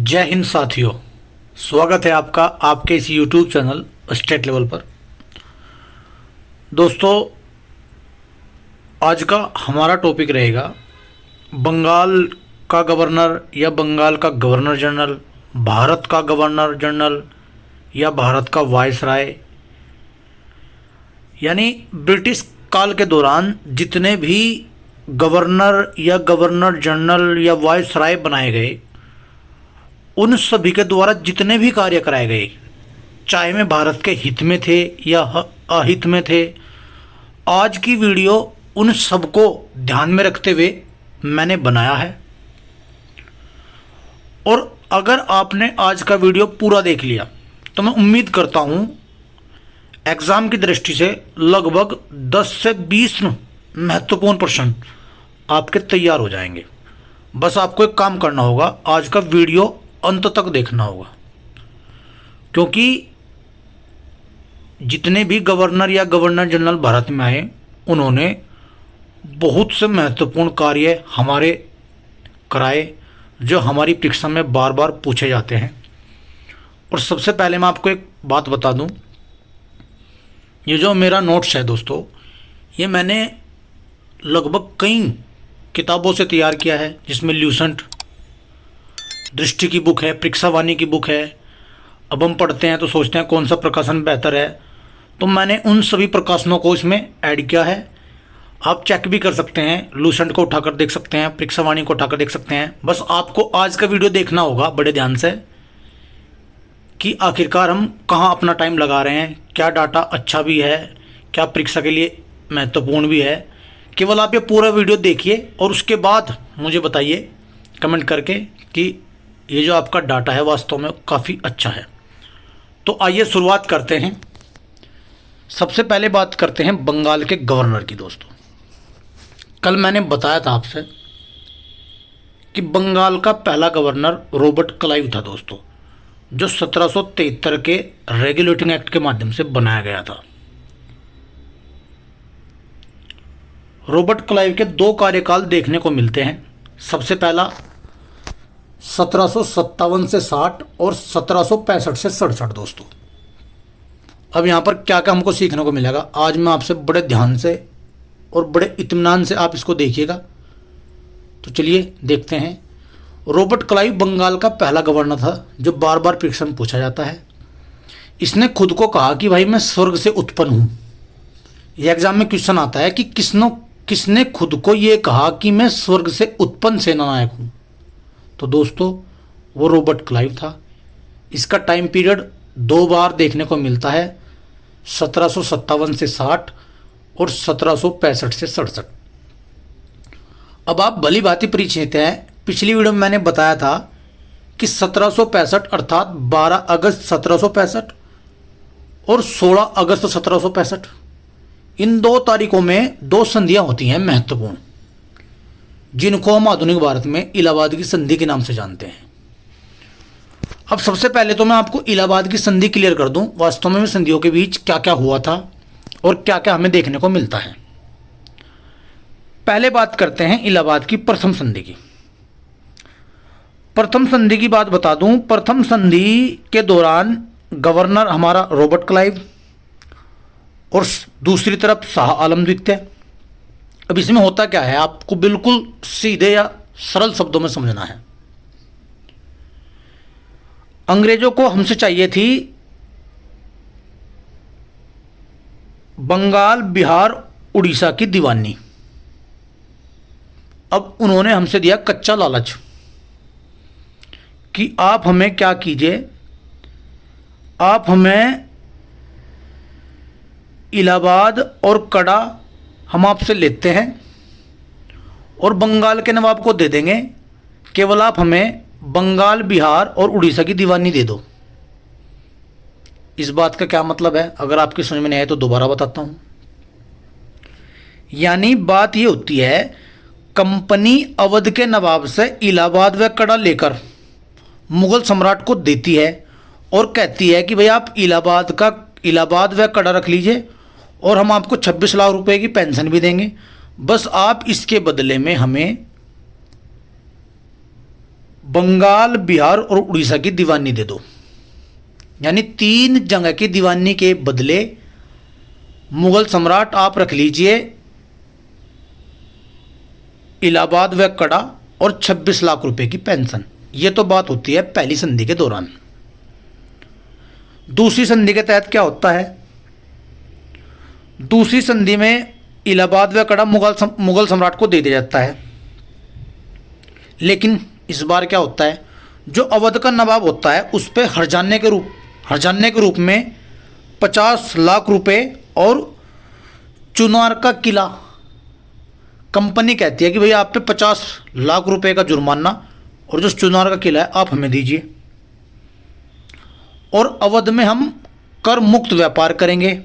जय हिंद साथियों, स्वागत है आपका आपके इस YouTube चैनल स्टेट लेवल पर। दोस्तों, आज का हमारा टॉपिक रहेगा बंगाल का गवर्नर या बंगाल का गवर्नर जनरल, भारत का गवर्नर जनरल या भारत का वायसराय। यानी ब्रिटिश काल के दौरान जितने भी गवर्नर या गवर्नर जनरल या वायसराय बनाए गए, उन सभी के द्वारा जितने भी कार्य कराए गए, चाहे वे भारत के हित में थे या अहित में थे, आज की वीडियो उन सबको ध्यान में रखते हुए मैंने बनाया है। और अगर आपने आज का वीडियो पूरा देख लिया तो मैं उम्मीद करता हूँ एग्ज़ाम की दृष्टि से लगभग 10 से 20 महत्वपूर्ण प्रश्न आपके तैयार हो जाएंगे। बस आपको एक काम करना होगा, आज का वीडियो अंत तक देखना होगा, क्योंकि जितने भी गवर्नर या गवर्नर जनरल भारत में आए, उन्होंने बहुत से महत्वपूर्ण कार्य हमारे कराए जो हमारी परीक्षा में बार बार पूछे जाते हैं। और सबसे पहले मैं आपको एक बात बता दूं, ये जो मेरा नोट्स है दोस्तों, ये मैंने लगभग कई किताबों से तैयार किया है, जिसमें ल्यूसेंट दृष्टि की बुक है, परीक्षावाणी की बुक है। अब हम पढ़ते हैं तो सोचते हैं कौन सा प्रकाशन बेहतर है, तो मैंने उन सभी प्रकाशनों को इसमें ऐड किया है। आप चेक भी कर सकते हैं, लूसेंट को उठाकर देख सकते हैं, परीक्षावाणी को उठाकर देख सकते हैं। बस आपको आज का वीडियो देखना होगा बड़े ध्यान से कि आखिरकार हम कहाँ अपना टाइम लगा रहे हैं, क्या डाटा अच्छा भी है, क्या परीक्षा के लिए महत्वपूर्ण भी है। केवल आप ये पूरा वीडियो देखिए और उसके बाद मुझे बताइए कमेंट करके कि ये जो आपका डाटा है वास्तव में काफ़ी अच्छा है। तो आइए शुरुआत करते हैं। सबसे पहले बात करते हैं बंगाल के गवर्नर की। दोस्तों, कल मैंने बताया था आपसे कि बंगाल का पहला गवर्नर रॉबर्ट क्लाइव था दोस्तों, जो 1773 के रेगुलेटिंग एक्ट के माध्यम से बनाया गया था। रॉबर्ट क्लाइव के दो कार्यकाल देखने को मिलते हैं। सबसे पहला 1757 से 60 और 1765 से 67। दोस्तों, अब यहाँ पर क्या क्या हमको सीखने को मिलेगा, आज मैं आपसे बड़े ध्यान से और बड़े इत्मीनान से आप इसको देखिएगा। तो चलिए देखते हैं। रॉबर्ट क्लाइव बंगाल का पहला गवर्नर था जो बार बार परीक्षा में पूछा जाता है। इसने खुद को कहा कि भाई मैं स्वर्ग से उत्पन्न हूँ। यह एग्जाम में क्वेश्चन आता है कि किसने खुद को ये कहा कि मैं स्वर्ग से उत्पन्न सेनानायक हूँ। तो दोस्तों, वो रॉबर्ट क्लाइव था। इसका टाइम पीरियड दो बार देखने को मिलता है, 1757 से 60 और 1765 से 67। अब आप भली भांति परिचित हैं, पिछली वीडियो में मैंने बताया था कि 1765 अर्थात 12 अगस्त 1765 और 16 अगस्त 1765, इन दो तारीखों में दो संधियां होती हैं महत्वपूर्ण, जिनको हम आधुनिक भारत में इलाहाबाद की संधि के नाम से जानते हैं। अब सबसे पहले तो मैं आपको इलाहाबाद की संधि क्लियर कर दूं, वास्तव में संधियों के बीच क्या क्या हुआ था और क्या क्या हमें देखने को मिलता है। पहले बात करते हैं इलाहाबाद की प्रथम संधि की। प्रथम संधि की बात बता दूं, प्रथम संधि के दौरान गवर्नर हमारा रॉबर्ट क्लाइव और दूसरी तरफ शाह आलम द्वितीय। अब इसमें होता क्या है, आपको बिल्कुल सीधे या सरल शब्दों में समझना है। अंग्रेजों को हमसे चाहिए थी बंगाल, बिहार, उड़ीसा की दीवानी। अब उन्होंने हमसे दिया कच्चा लालच कि आप हमें क्या कीजिए, आप हमें इलाहाबाद और कड़ा हम आपसे लेते हैं और बंगाल के नवाब को दे देंगे, केवल आप हमें बंगाल, बिहार और उड़ीसा की दीवानी दे दो। इस बात का क्या मतलब है, अगर आपकी समझ में नहीं आए तो दोबारा बताता हूं। यानी बात यह होती है, कंपनी अवध के नवाब से इलाहाबाद व कड़ा लेकर मुगल सम्राट को देती है और कहती है कि भाई आप इलाहाबाद व कड़ा रख लीजिए और हम आपको 26 लाख रुपए की पेंशन भी देंगे, बस आप इसके बदले में हमें बंगाल, बिहार और उड़ीसा की दीवानी दे दो। यानी 3 जगह की दीवानी के बदले मुगल सम्राट आप रख लीजिए इलाहाबाद व कड़ा और 26 लाख रुपए की पेंशन। ये तो बात होती है पहली संधि के दौरान। दूसरी संधि के तहत क्या होता है? दूसरी संधि में इलाहाबाद व कड़ा मुगल सम्राट को दे दिया जाता है। लेकिन इस बार क्या होता है, जो अवध का नवाब होता है उस पर हर्जाने के रूप में 50 लाख रुपए और चुनार का किला कंपनी कहती है कि भैया आप पे 50 लाख रुपए का जुर्माना और जो चुनार का किला है आप हमें दीजिए, और अवध में हम कर मुक्त व्यापार करेंगे,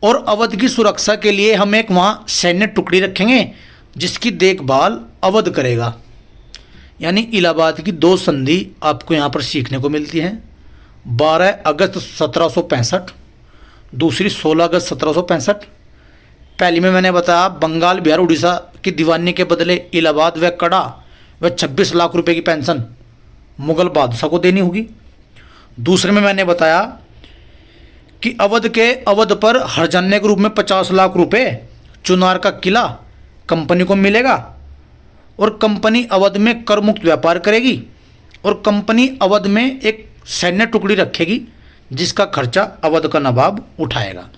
और अवध की सुरक्षा के लिए हम एक वहाँ सैन्य टुकड़ी रखेंगे जिसकी देखभाल अवध करेगा। यानी इलाहाबाद की 2 संधि आपको यहाँ पर सीखने को मिलती हैं। 12 अगस्त 1765, दूसरी 16 अगस्त 1765। पहली में मैंने बताया बंगाल, बिहार, उड़ीसा की दीवानी के बदले इलाहाबाद व कड़ा व 26 लाख रुपए की पेंशन मुगल बादशाह को देनी होगी। दूसरे में मैंने बताया कि अवध पर हर्जाने के रूप में 50 लाख रुपए, चुनार का किला कंपनी को मिलेगा, और कंपनी अवध में कर मुक्त व्यापार करेगी, और कंपनी अवध में एक सैन्य टुकड़ी रखेगी जिसका खर्चा अवध का नवाब उठाएगा।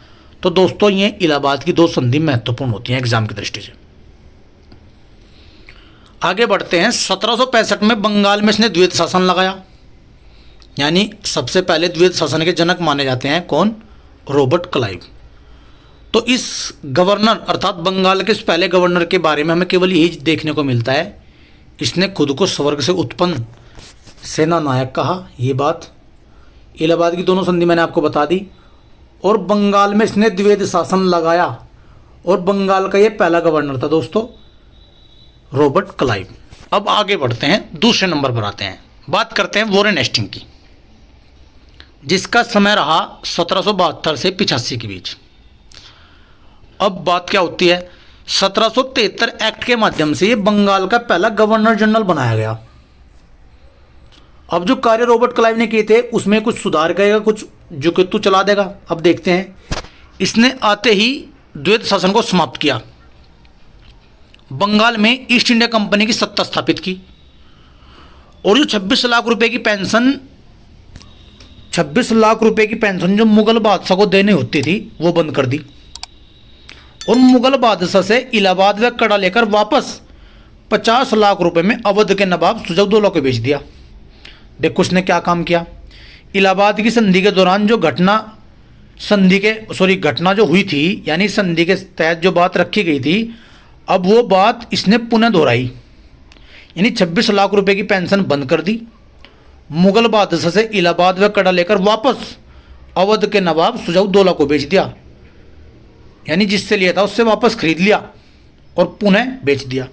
तो दोस्तों ये इलाहाबाद की 2 संधि महत्वपूर्ण होती हैं एग्जाम की दृष्टि से। आगे बढ़ते हैं। 1765 में बंगाल में इसने द्वैत शासन लगाया। यानी सबसे पहले द्वैत शासन के जनक माने जाते हैं कौन? Robert Clive. तो इस गवर्नर अर्थात बंगाल के इस पहले गवर्नर के बारे में हमें केवल यही देखने को मिलता है, इसने खुद को स्वर्ग से उत्पन्न सेना नायक कहा। ये बात इलाहाबाद की 2 संधि मैंने आपको बता दी, और बंगाल में इसने द्वैत शासन लगाया, और बंगाल का ये पहला गवर्नर था दोस्तों, रॉबर्ट क्लाइव। अब आगे बढ़ते हैं, दूसरे नंबर पर आते हैं। बात करते हैं वॉरेन हेस्टिंग की, जिसका समय रहा 1772 से 85 के बीच। अब बात क्या होती है, 1773 एक्ट के माध्यम से ये बंगाल का पहला गवर्नर जनरल बनाया गया। अब जो कार्य रॉबर्ट क्लाइव ने किए थे उसमें कुछ सुधार करेगा, कुछ जुकेतु चला देगा। अब देखते हैं। इसने आते ही द्वैत शासन को समाप्त किया, बंगाल में ईस्ट इंडिया कंपनी की सत्ता स्थापित की, और जो 26 लाख रुपए की पेंशन जो मुगल बादशाह को देनी होती थी वो बंद कर दी, और मुगल बादशाह से इलाहाबाद व कड़ा लेकर वापस 50 लाख रुपए में अवध के नवाब सुजाउद्दौला को बेच दिया। देखो उसने क्या काम किया। इलाहाबाद की संधि के दौरान जो घटना जो हुई थी, यानी संधि के तहत जो बात रखी गई थी, अब वो बात इसने पुनः दोहराई। यानी 26 लाख रुपए की पेंशन बंद कर दी, मुगल बादशाह से इलाहाबाद व कड़ा लेकर वापस अवध के नवाब सुजाउद्दौला को बेच दिया। यानी जिससे लिया था उससे वापस खरीद लिया और पुनः बेच दिया।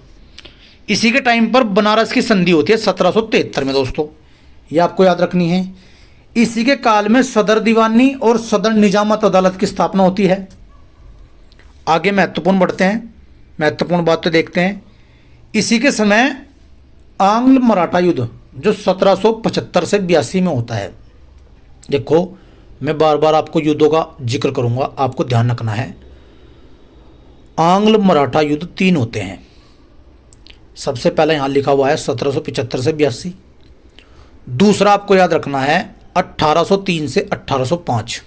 इसी के टाइम पर बनारस की संधि होती है 1773 में दोस्तों, ये आपको याद रखनी है। इसी के काल में सदर दीवानी और सदर निजामत अदालत की स्थापना होती है। आगे महत्वपूर्ण बढ़ते हैं, महत्वपूर्ण बातें देखते हैं। इसी के समय आंग्ल मराठा युद्ध जो 1775 से 82 में होता है। देखो मैं बार बार आपको युद्धों का जिक्र करूंगा, आपको ध्यान रखना है। आंग्ल मराठा युद्ध 3 होते हैं। सबसे पहले यहाँ लिखा हुआ है 1775 से 82। दूसरा आपको याद रखना है 1803 से 1805,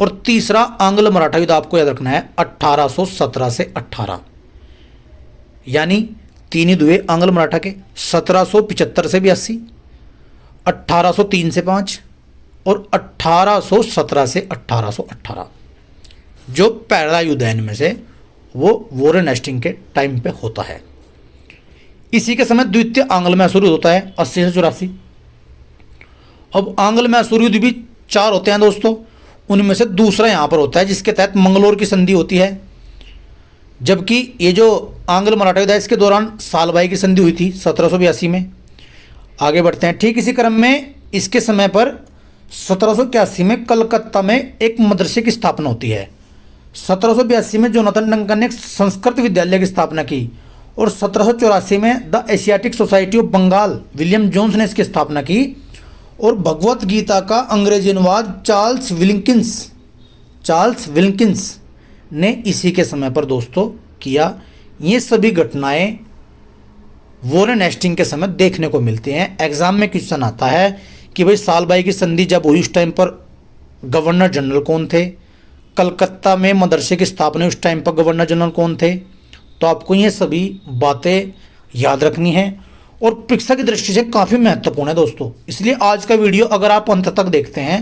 और तीसरा आंग्ल मराठा युद्ध आपको याद रखना है 1817 से 18। यानी 3 युद्ध हुए आंग्ल मराठा के 1775 से 82, 1803 से 5 और 1817 से 1818। जो पहला युद्ध है इनमें से वो वॉरेन हेस्टिंग के टाइम पे होता है। इसी के समय द्वितीय आंग्ल मैसूर युद्ध होता है 80 से 84। अब आंग्ल मैसूर युद्ध भी 4 होते हैं दोस्तों, उनमें से दूसरा यहाँ पर होता है जिसके तहत मंगलोर की संधि होती है। जबकि ये जो आंग्ल मराठा युद्ध है इसके दौरान सालबाई की संधि हुई थी 1782 में। आगे बढ़ते हैं। ठीक इसी क्रम में इसके समय पर 1781 में कलकत्ता में एक मदरसे की स्थापना होती है। 1782 में जोनाथन डंकन ने एक संस्कृत विद्यालय की स्थापना की, और 1784 में the Asiatic society of Bengal William Jones ने इसकी स्थापना की। और भगवत गीता का अंग्रेजी अनुवाद चार्ल्स विल्किंस ने इसी के समय पर दोस्तों किया। ये सभी घटनाएं वॉरेन हेस्टिंग के समय देखने को मिलती हैं। एग्जाम में क्वेश्चन आता है कि भाई सालबाई की संधि जब हुई उस टाइम पर गवर्नर जनरल कौन थे, कलकत्ता में मदरसे की स्थापना उस टाइम पर गवर्नर जनरल कौन थे। तो आपको ये सभी बातें याद रखनी है और परीक्षा की दृष्टि से काफ़ी महत्वपूर्ण है दोस्तों। इसलिए आज का वीडियो अगर आप अंत तक देखते हैं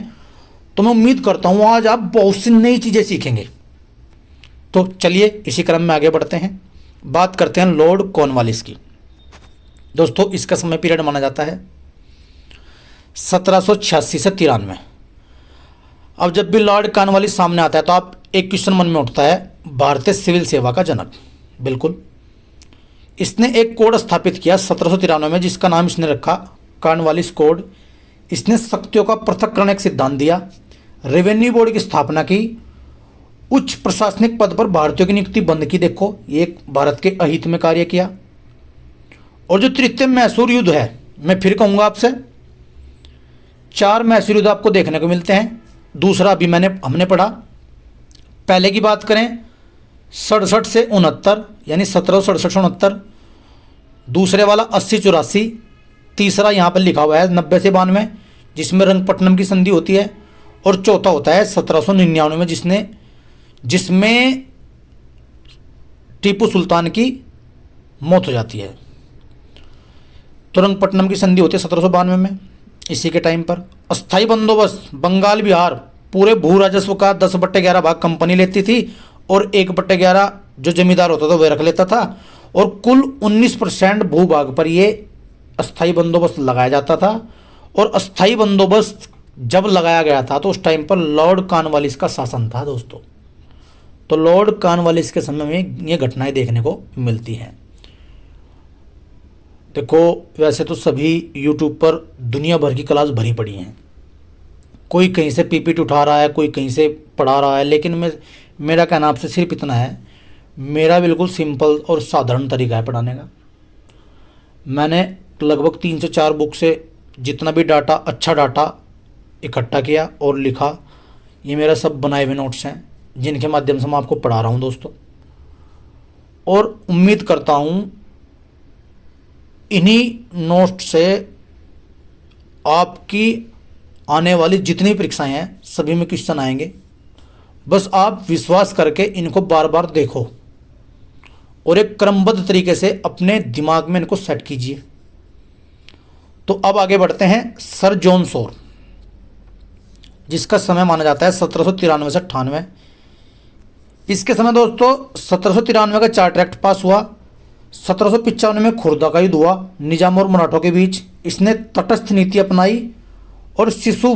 तो मैं उम्मीद करता हूँ आज आप बहुत सी नई चीज़ें सीखेंगे। तो चलिए इसी क्रम में आगे बढ़ते हैं, बात करते हैं लॉर्ड कॉर्नवालिस की। दोस्तों इसका समय पीरियड माना जाता है 1786 से 93। अब जब भी लॉर्ड कॉर्नवालिस सामने आता है तो आप एक क्वेश्चन मन में उठता है, भारतीय सिविल सेवा का जनक। बिल्कुल, इसने एक कोड स्थापित किया 1793 में जिसका नाम इसने रखा कॉर्नवालिस कोड। इसने शक्तियों का पृथक्करण एक सिद्धांत दिया, रेवेन्यू बोर्ड की स्थापना की, उच्च प्रशासनिक पद पर भारतीयों की नियुक्ति बंद की। देखो ये एक भारत के अहित में कार्य किया। और जो तृतीय मैसूर युद्ध है, मैं फिर कहूँगा आपसे 4 मैसूर युद्ध आपको देखने को मिलते हैं। दूसरा अभी हमने पढ़ा। पहले की बात करें 67 से 69 यानी 1767 से 69, दूसरे वाला 80-84, तीसरा यहाँ पर लिखा हुआ है 90 से 92 जिसमें रंगपट्टनम की संधि होती है, और चौथा होता है 1799 में जिसमें टीपू सुल्तान की मौत हो जाती है। तो रंगपट्टनम की संधि होती है 1792 में। इसी के टाइम पर अस्थायी बंदोबस्त, बंगाल बिहार पूरे भू राजस्व का 10/11 भाग कंपनी लेती थी और 1/11 जो जमींदार होता था वह रख लेता था, और कुल 19% भूभाग पर ये अस्थायी बंदोबस्त लगाया जाता था। और अस्थायी बंदोबस्त जब लगाया गया था तो उस टाइम पर लॉर्ड कॉर्नवालिस का शासन था दोस्तों। तो लॉर्ड कॉर्नवालिस के समय में ये घटनाएं देखने को मिलती हैं। देखो वैसे तो सभी यूट्यूब पर दुनिया भर की क्लास भरी पड़ी हैं, कोई कहीं से पीपीटी उठा रहा है, कोई कहीं से पढ़ा रहा है, लेकिन मेरा कहना आपसे सिर्फ इतना है, मेरा बिल्कुल सिंपल और साधारण तरीका है पढ़ाने का। मैंने लगभग 3 से 4 बुक से जितना भी डाटा, अच्छा डाटा इकट्ठा किया और लिखा। ये मेरा सब बनाए हुए नोट्स हैं जिनके माध्यम से मैं आपको पढ़ा रहा हूँ दोस्तों। और उम्मीद करता हूँ इन्हीं नोट से आपकी आने वाली जितनी परीक्षाएं हैं सभी में क्वेश्चन आएंगे। बस आप विश्वास करके इनको बार बार देखो और एक क्रमबद्ध तरीके से अपने दिमाग में इनको सेट कीजिए। तो अब आगे बढ़ते हैं सर जॉन शोर, जिसका समय माना जाता है 1793 से 98। इसके समय दोस्तों 1793 का चार्टर एक्ट पास हुआ। 1795 में खुर्दा का युद्ध हुआ निजाम और मराठों के बीच। इसने तटस्थ नीति अपनाई और शिशु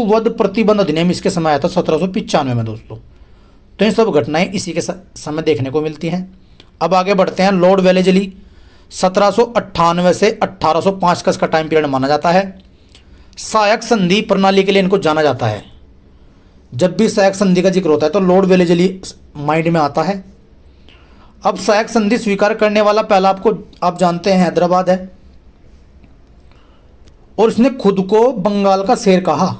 वध प्रतिबंध अधिनियम इसके समय आया था 1795 में दोस्तों। तो ये सब घटनाएं इसी के समय देखने को मिलती हैं। अब आगे बढ़ते हैं लॉर्ड वेलेस्ली। 1798 से 1805 का इसका टाइम पीरियड माना जाता है। सहायक संधि प्रणाली के लिए इनको जाना जाता है। जब भी सहायक संधि का जिक्र होता है तो लॉर्ड वेलेस्ली माइंड में आता है। अब सहायक संधि स्वीकार करने वाला पहला आप जानते हैं हैदराबाद है, और इसने खुद को बंगाल का शेर कहा।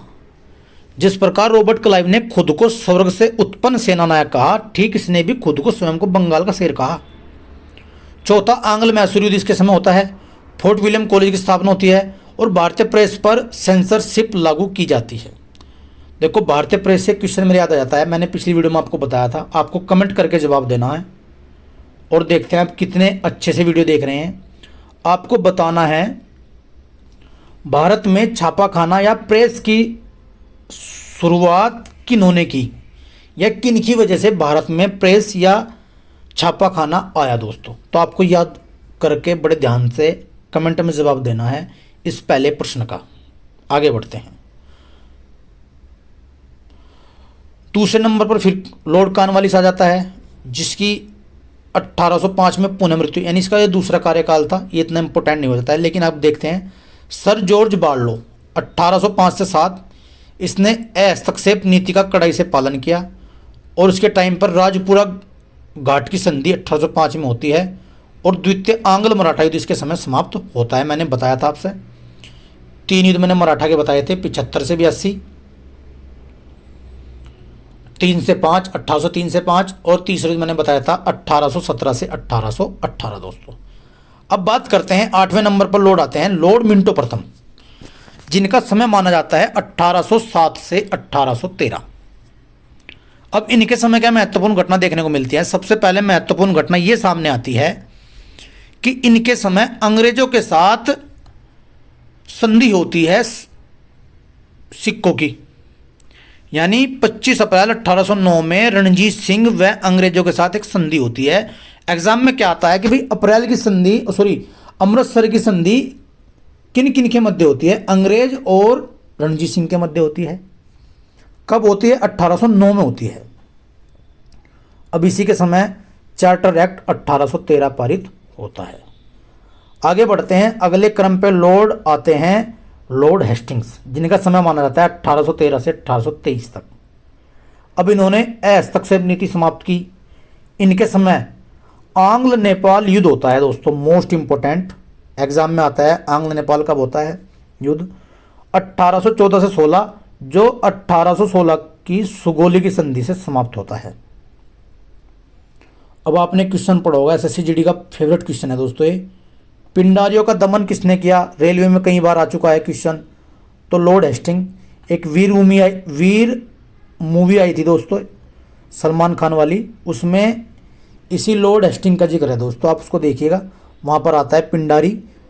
जिस प्रकार रॉबर्ट क्लाइव ने खुद को स्वर्ग से उत्पन्न सेनानायक कहा, ठीक इसने भी खुद को स्वयं को बंगाल का शेर कहा। चौथा आंग्ल मैसूर युद्ध इसके समय होता है। फोर्ट विलियम कॉलेज की स्थापना होती है और भारतीय प्रेस पर सेंसरशिप लागू की जाती है। देखो भारतीय प्रेस से क्वेश्चन मेरे याद आ जाता है, मैंने पिछली वीडियो में आपको बताया था, आपको कमेंट करके जवाब देना है। और देखते हैं आप कितने अच्छे से वीडियो देख रहे हैं। आपको बताना है भारत में छापाखाना या प्रेस की शुरुआत किन्होंने की, या किन की वजह से भारत में प्रेस या छापाखाना आया दोस्तों। तो आपको याद करके बड़े ध्यान से कमेंट में जवाब देना है इस पहले प्रश्न का। आगे बढ़ते हैं। दूसरे नंबर पर फिर लॉर्ड कॉर्नवालिस आ जाता है, जिसकी 1805 में पुनः मृत्यु, यानी इसका ये दूसरा कार्यकाल था। ये इतना इंपॉर्टेंट नहीं हो जाता है, लेकिन आप देखते हैं सर जॉर्ज बार्लो 1805 से 7, इसने हस्तक्षेप नीति का कड़ाई से पालन किया और उसके टाइम पर राजपुरा घाट की संधि 1805 में होती है और द्वितीय आंग्ल मराठा युद्ध इसके समय समाप्त होता है। मैंने बताया था आपसे 3 युद्ध मैंने मराठा के बताए थे, 75 से 82, 3 से 5, 1803 से 5, और तीसरा युद्ध मैंने बताया था 1817 से 1818 दोस्तों। अब बात करते हैं 8वें नंबर पर लॉर्ड आते हैं लॉर्ड मिंटो प्रथम, जिनका समय माना जाता है 1807 से 1813। अब इनके समय क्या महत्वपूर्ण घटना देखने को मिलती है। सबसे पहले महत्वपूर्ण घटना ये सामने आती है कि इनके समय अंग्रेजों के साथ संधि होती है सिक्कों की, यानी 25 अप्रैल 1809 में रणजीत सिंह व अंग्रेजों के साथ एक संधि होती है। एग्जाम में क्या आता है कि भाई अप्रैल की संधि, अमृतसर की संधि किन किन के मध्य होती है? अंग्रेज और रणजीत सिंह के मध्य होती है। कब होती है? 1809 में होती है। अब इसी के समय चार्टर एक्ट 1813 पारित होता है। आगे बढ़ते हैं, अगले क्रम पे लॉर्ड आते हैं लॉर्ड हेस्टिंग्स, जिनका समय माना जाता है 1813 से 1823 तक। अब इन्होंने हस्तक्षेप नीति समाप्त की। इनके समय आंग्ल नेपाल युद्ध होता है दोस्तों, मोस्ट इंपोर्टेंट एग्जाम में आता है। आंग्ल नेपाल कब होता है युद्ध? 1814 से 16, जो 1816 की सुगोली की संधि से समाप्त होता है। अब आपने क्वेश्चन पढ़ा होगा, एसएससी जीडी का फेवरेट क्वेश्चन है दोस्तों ये, पिंडारियों का दमन किसने किया? रेलवे में कई बार आ चुका है क्वेश्चन। तो लॉर्ड हेस्टिंग। एक वीर मूवी आई थी दोस्तों सलमान खान वाली, उसमें इसी लॉर्ड हेस्टिंग का जिक्र है दोस्तों, आप उसको देखिएगा, वहाँ पर आता है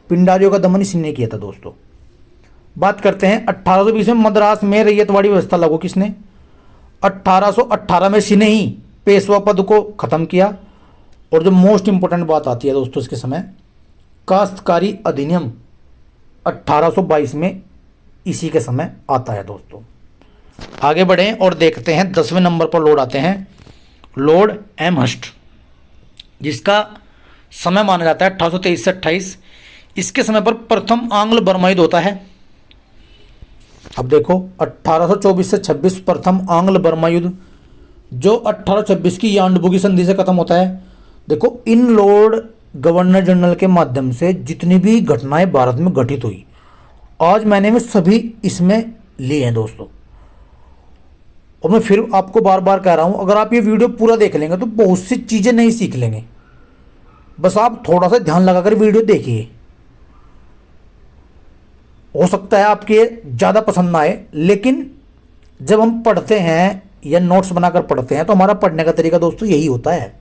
पिंडारियों का दमन इसी ने किया था दोस्तों। बात करते हैं 1820 में मद्रास में रैयतवाड़ी व्यवस्था लागू किसने? 1818 में सिने ही पेशवा पद को खत्म किया। और जो मोस्ट इंपोर्टेंट बात आती है दोस्तों इसके समय, काश्तकारी अधिनियम 1822 में इसी के समय आता है दोस्तों। आगे बढ़ें और देखते हैं 10वें नंबर पर लॉर्ड आते हैं लॉर्ड एमहर्स्ट, जिसका समय माना जाता है 1823 से 28। इसके समय पर प्रथम आंग्ल बर्मा युद्ध होता है। अब देखो 1824 से 26 प्रथम आंग्ल बर्मा युद्ध, जो 1826 की यांडबू की संधि से खत्म होता है। देखो इन लॉर्ड गवर्नर जनरल के माध्यम से जितनी भी घटनाएं भारत में घटित हुई, आज मैंने वे सभी इसमें लिए हैं दोस्तों। और मैं फिर आपको बार बार कह रहा हूं, अगर आप ये वीडियो पूरा देख लेंगे तो बहुत सी चीजें नहीं सीख लेंगे। बस आप थोड़ा सा ध्यान लगाकर वीडियो देखिए, हो सकता है आपके ज़्यादा पसंद ना आए, लेकिन जब हम पढ़ते हैं या नोट्स बनाकर पढ़ते हैं तो हमारा पढ़ने का तरीका दोस्तों यही होता है,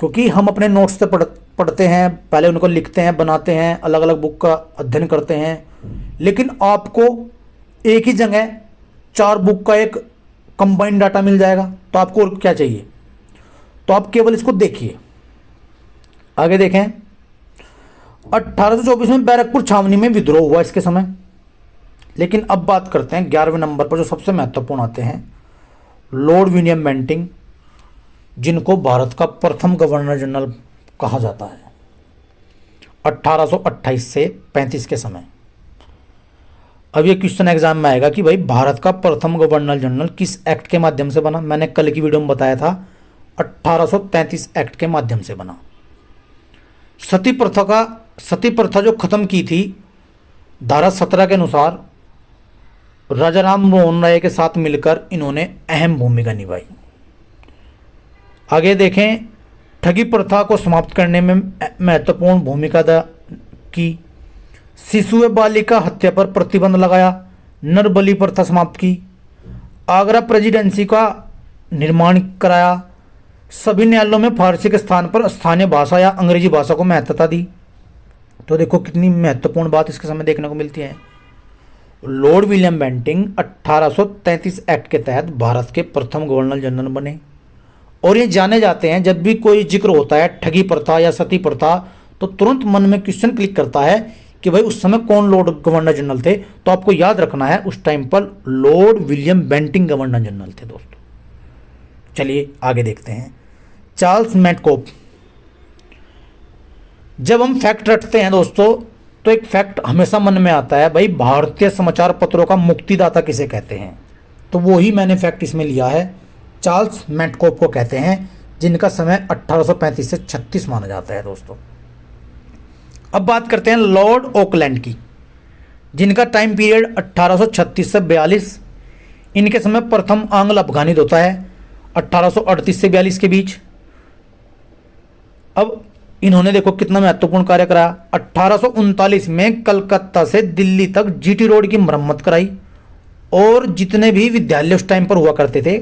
क्योंकि हम अपने नोट्स से पढ़ते हैं, पहले उनको लिखते हैं, बनाते हैं, अलग अलग बुक का अध्ययन करते हैं। लेकिन आपको एक ही जगह 4 बुक का एक कंबाइंड डाटा मिल जाएगा, तो आपको और क्या चाहिए? तो आप केवल इसको देखिए। आगे देखें, 1824 में बैरकपुर छावनी में विद्रोह हुआ इसके समय। लेकिन अब बात करते हैं 11वें नंबर पर जो सबसे महत्वपूर्ण आते हैं लॉर्ड विलियम बेंटिंग, जिनको भारत का प्रथम गवर्नर जनरल कहा जाता है 1828 से 35 के समय। अब ये क्वेश्चन एग्जाम में आएगा कि भाई भारत का प्रथम गवर्नर जनरल किस एक्ट के माध्यम से बना? मैंने कल की वीडियो में बताया था 1833 एक्ट के माध्यम से बना। सती प्रथा जो खत्म की थी धारा 17 के अनुसार राजा राम मोहन राय के साथ मिलकर इन्होंने अहम भूमिका निभाई। आगे देखें, ठगी प्रथा को समाप्त करने में महत्वपूर्ण भूमिका अदा की। शिशु व बालिका हत्या पर प्रतिबंध लगाया। नरबली प्रथा समाप्त की। आगरा प्रेसिडेंसी का निर्माण कराया। सभी न्यायालयों में फारसी के स्थान पर स्थानीय भाषा या अंग्रेजी भाषा को महत्वता दी। तो देखो कितनी महत्वपूर्ण बात इसके समय देखने को मिलती है। लॉर्ड विलियम बेंटिंग 1833 एक्ट के तहत भारत के प्रथम गवर्नर जनरल बने। और ये जाने जाते हैं, जब भी कोई जिक्र होता है ठगी प्रथा या सती प्रथा, तो तुरंत मन में क्वेश्चन क्लिक करता है कि भाई उस समय कौन लॉर्ड गवर्नर जनरल थे। तो आपको याद रखना है उस टाइम पर lord William Bentinck governor general थे दोस्तों। चलिए आगे देखते हैं, चार्ल्स मैटकोप। जब हम फैक्ट रटते हैं दोस्तों, तो एक फैक्ट हमेशा मन में आता है, भाई भारतीय समाचार पत्रों का मुक्तिदाता किसे कहते हैं? तो वो ही मैंने फैक्ट इसमें लिया है, चार्ल्स मैटकोप को कहते हैं, जिनका समय 1835 से 36 माना जाता है दोस्तों। अब बात करते हैं लॉर्ड ऑकलैंड की, जिनका टाइम पीरियड 1836 से 42। इनके समय प्रथम आंग्ल अफगानित होता है 1838 से 42 के बीच। अब इन्होंने देखो कितना महत्वपूर्ण कार्य करा। 1839 में कलकत्ता से दिल्ली तक जीटी रोड की मरम्मत कराई और जितने भी विद्यालय उस टाइम पर हुआ करते थे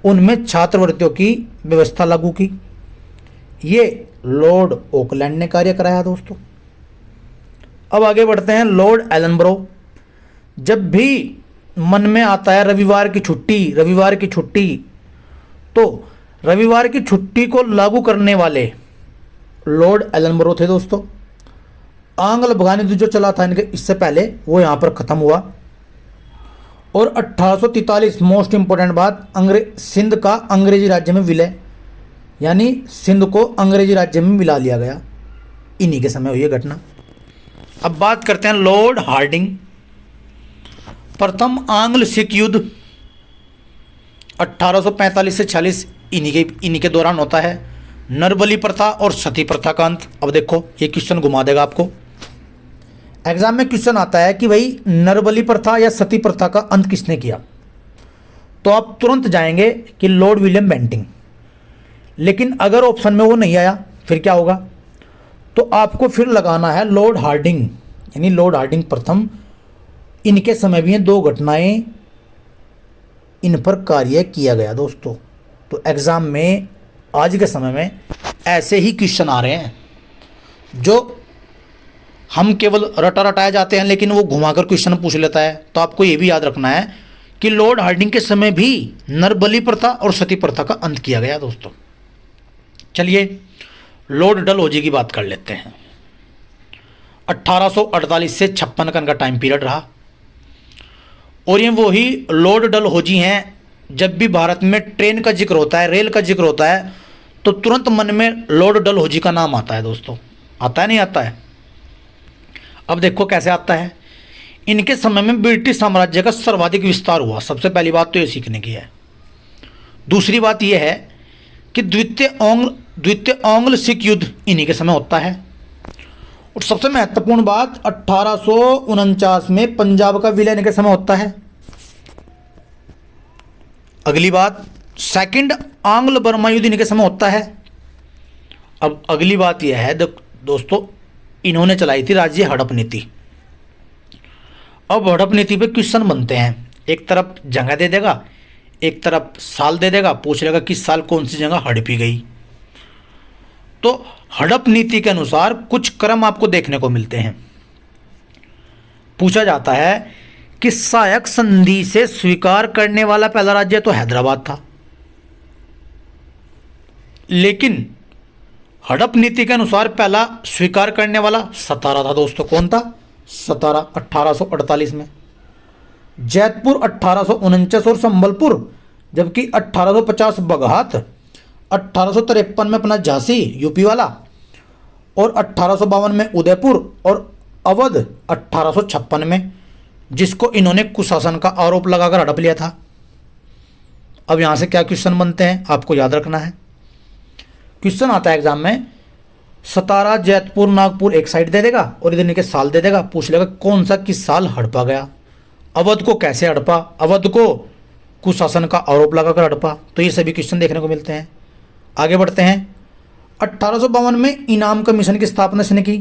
उनमें छात्रवृत्तियों की व्यवस्था लागू की। ये लॉर्ड ऑकलैंड ने कार्य कराया दोस्तों। अब आगे बढ़ते हैं लॉर्ड एलनब्रो। जब भी मन में आता है रविवार की छुट्टी, तो रविवार की छुट्टी को लागू करने वाले लॉर्ड एलनब्रो थे दोस्तों। आंग्ल अफगानित जो चला था इनके इससे पहले, वो यहाँ पर ख़त्म हुआ। और 1843 मोस्ट इंपॉर्टेंट बात, सिंध का अंग्रेजी राज्य में विलय, यानी सिंध को अंग्रेजी राज्य में मिला लिया गया। इन्हीं के समय हुई है घटना। अब बात करते हैं लॉर्ड हार्डिंग। प्रथम आंग्ल सिख युद्ध 1845 से 46 इन्हीं के दौरान होता है। नरबली प्रथा और सती प्रथा का अंत। अब देखो ये क्वेश्चन घुमा देगा आपको, एग्जाम में क्वेश्चन आता है कि भाई नरबली प्रथा या सती प्रथा का अंत किसने किया, तो आप तुरंत जाएंगे कि लॉर्ड विलियम बेंटिंग। लेकिन अगर ऑप्शन में वो नहीं आया फिर क्या होगा, तो आपको फिर लगाना है लॉर्ड हार्डिंग, यानी लॉर्ड हार्डिंग प्रथम। इनके समय भी 2 घटनाएं इन पर कार्य किया गया दोस्तों। तो एग्जाम में आज के समय में ऐसे ही क्वेश्चन आ रहे हैं जो हम केवल रटाए जाते हैं, लेकिन वो घुमाकर क्वेश्चन पूछ लेता है। तो आपको ये भी याद रखना है कि लॉर्ड हार्डिंग के समय भी नरबली प्रथा और सती प्रथा का अंत किया गया दोस्तों। चलिए लॉर्ड डलहौजी की बात कर लेते हैं। 1848 से 56 का इनका टाइम पीरियड रहा और ये वही लॉर्ड डलहौजी हैं। जब भी भारत में ट्रेन का जिक्र होता है, रेल का जिक्र होता है, तो तुरंत मन में लॉर्ड डलहौजी का नाम आता है दोस्तों। आता है नहीं आता है? अब देखो कैसे आता है। इनके समय में ब्रिटिश साम्राज्य का सर्वाधिक विस्तार हुआ। सबसे पहली बात तो ये सीखने की है। दूसरी बात यह है कि द्वितीय आंग्ल सिख युद्ध इन्हीं के समय होता है। और सबसे महत्वपूर्ण बात, 1849 में पंजाब का विलय इनके समय होता है। अगली बात, सेकंड आंग्ल बर्मा युद्ध इनके समय होता है। अब अगली बात यह है दोस्तों, इन्होंने चलाई थी राज्य हड़प नीति। अब हड़प नीति पे क्वेश्चन बनते हैं। एक तरफ जगह दे देगा, एक तरफ साल दे देगा, पूछ लेगा किस साल कौन सी जगह हड़पी गई। तो हड़प नीति के अनुसार कुछ क्रम आपको देखने को मिलते हैं। पूछा जाता है कि सहायक संधि से स्वीकार करने वाला पहला राज्य तो हैदराबाद था, लेकिन हड़प नीति के अनुसार पहला स्वीकार करने वाला सतारा था दोस्तों। कौन था? सतारा, 1848 में। जैतपुर 1849 और संबलपुर, जबकि 1850 बगहात, 1853 में अपना झांसी यूपी वाला, और 1852 में उदयपुर, और अवध 1856 में, जिसको इन्होंने कुशासन का आरोप लगाकर हड़प लिया था। अब यहाँ से क्या क्वेश्चन बनते हैं आपको याद रखना है। क्वेश्चन आता है एग्जाम में, सतारा, जैतपुर, नागपुर एक साइड दे देगा और इधर के साल दे देगा, पूछ लेगा कौन सा किस साल हड़पा गया। अवध को कैसे हड़पा, अवध को कुशासन का आरोप लगाकर हड़पा। तो ये सभी क्वेश्चन देखने को मिलते हैं। आगे बढ़ते हैं। 1852 में इनाम कमीशन की स्थापना इसने की।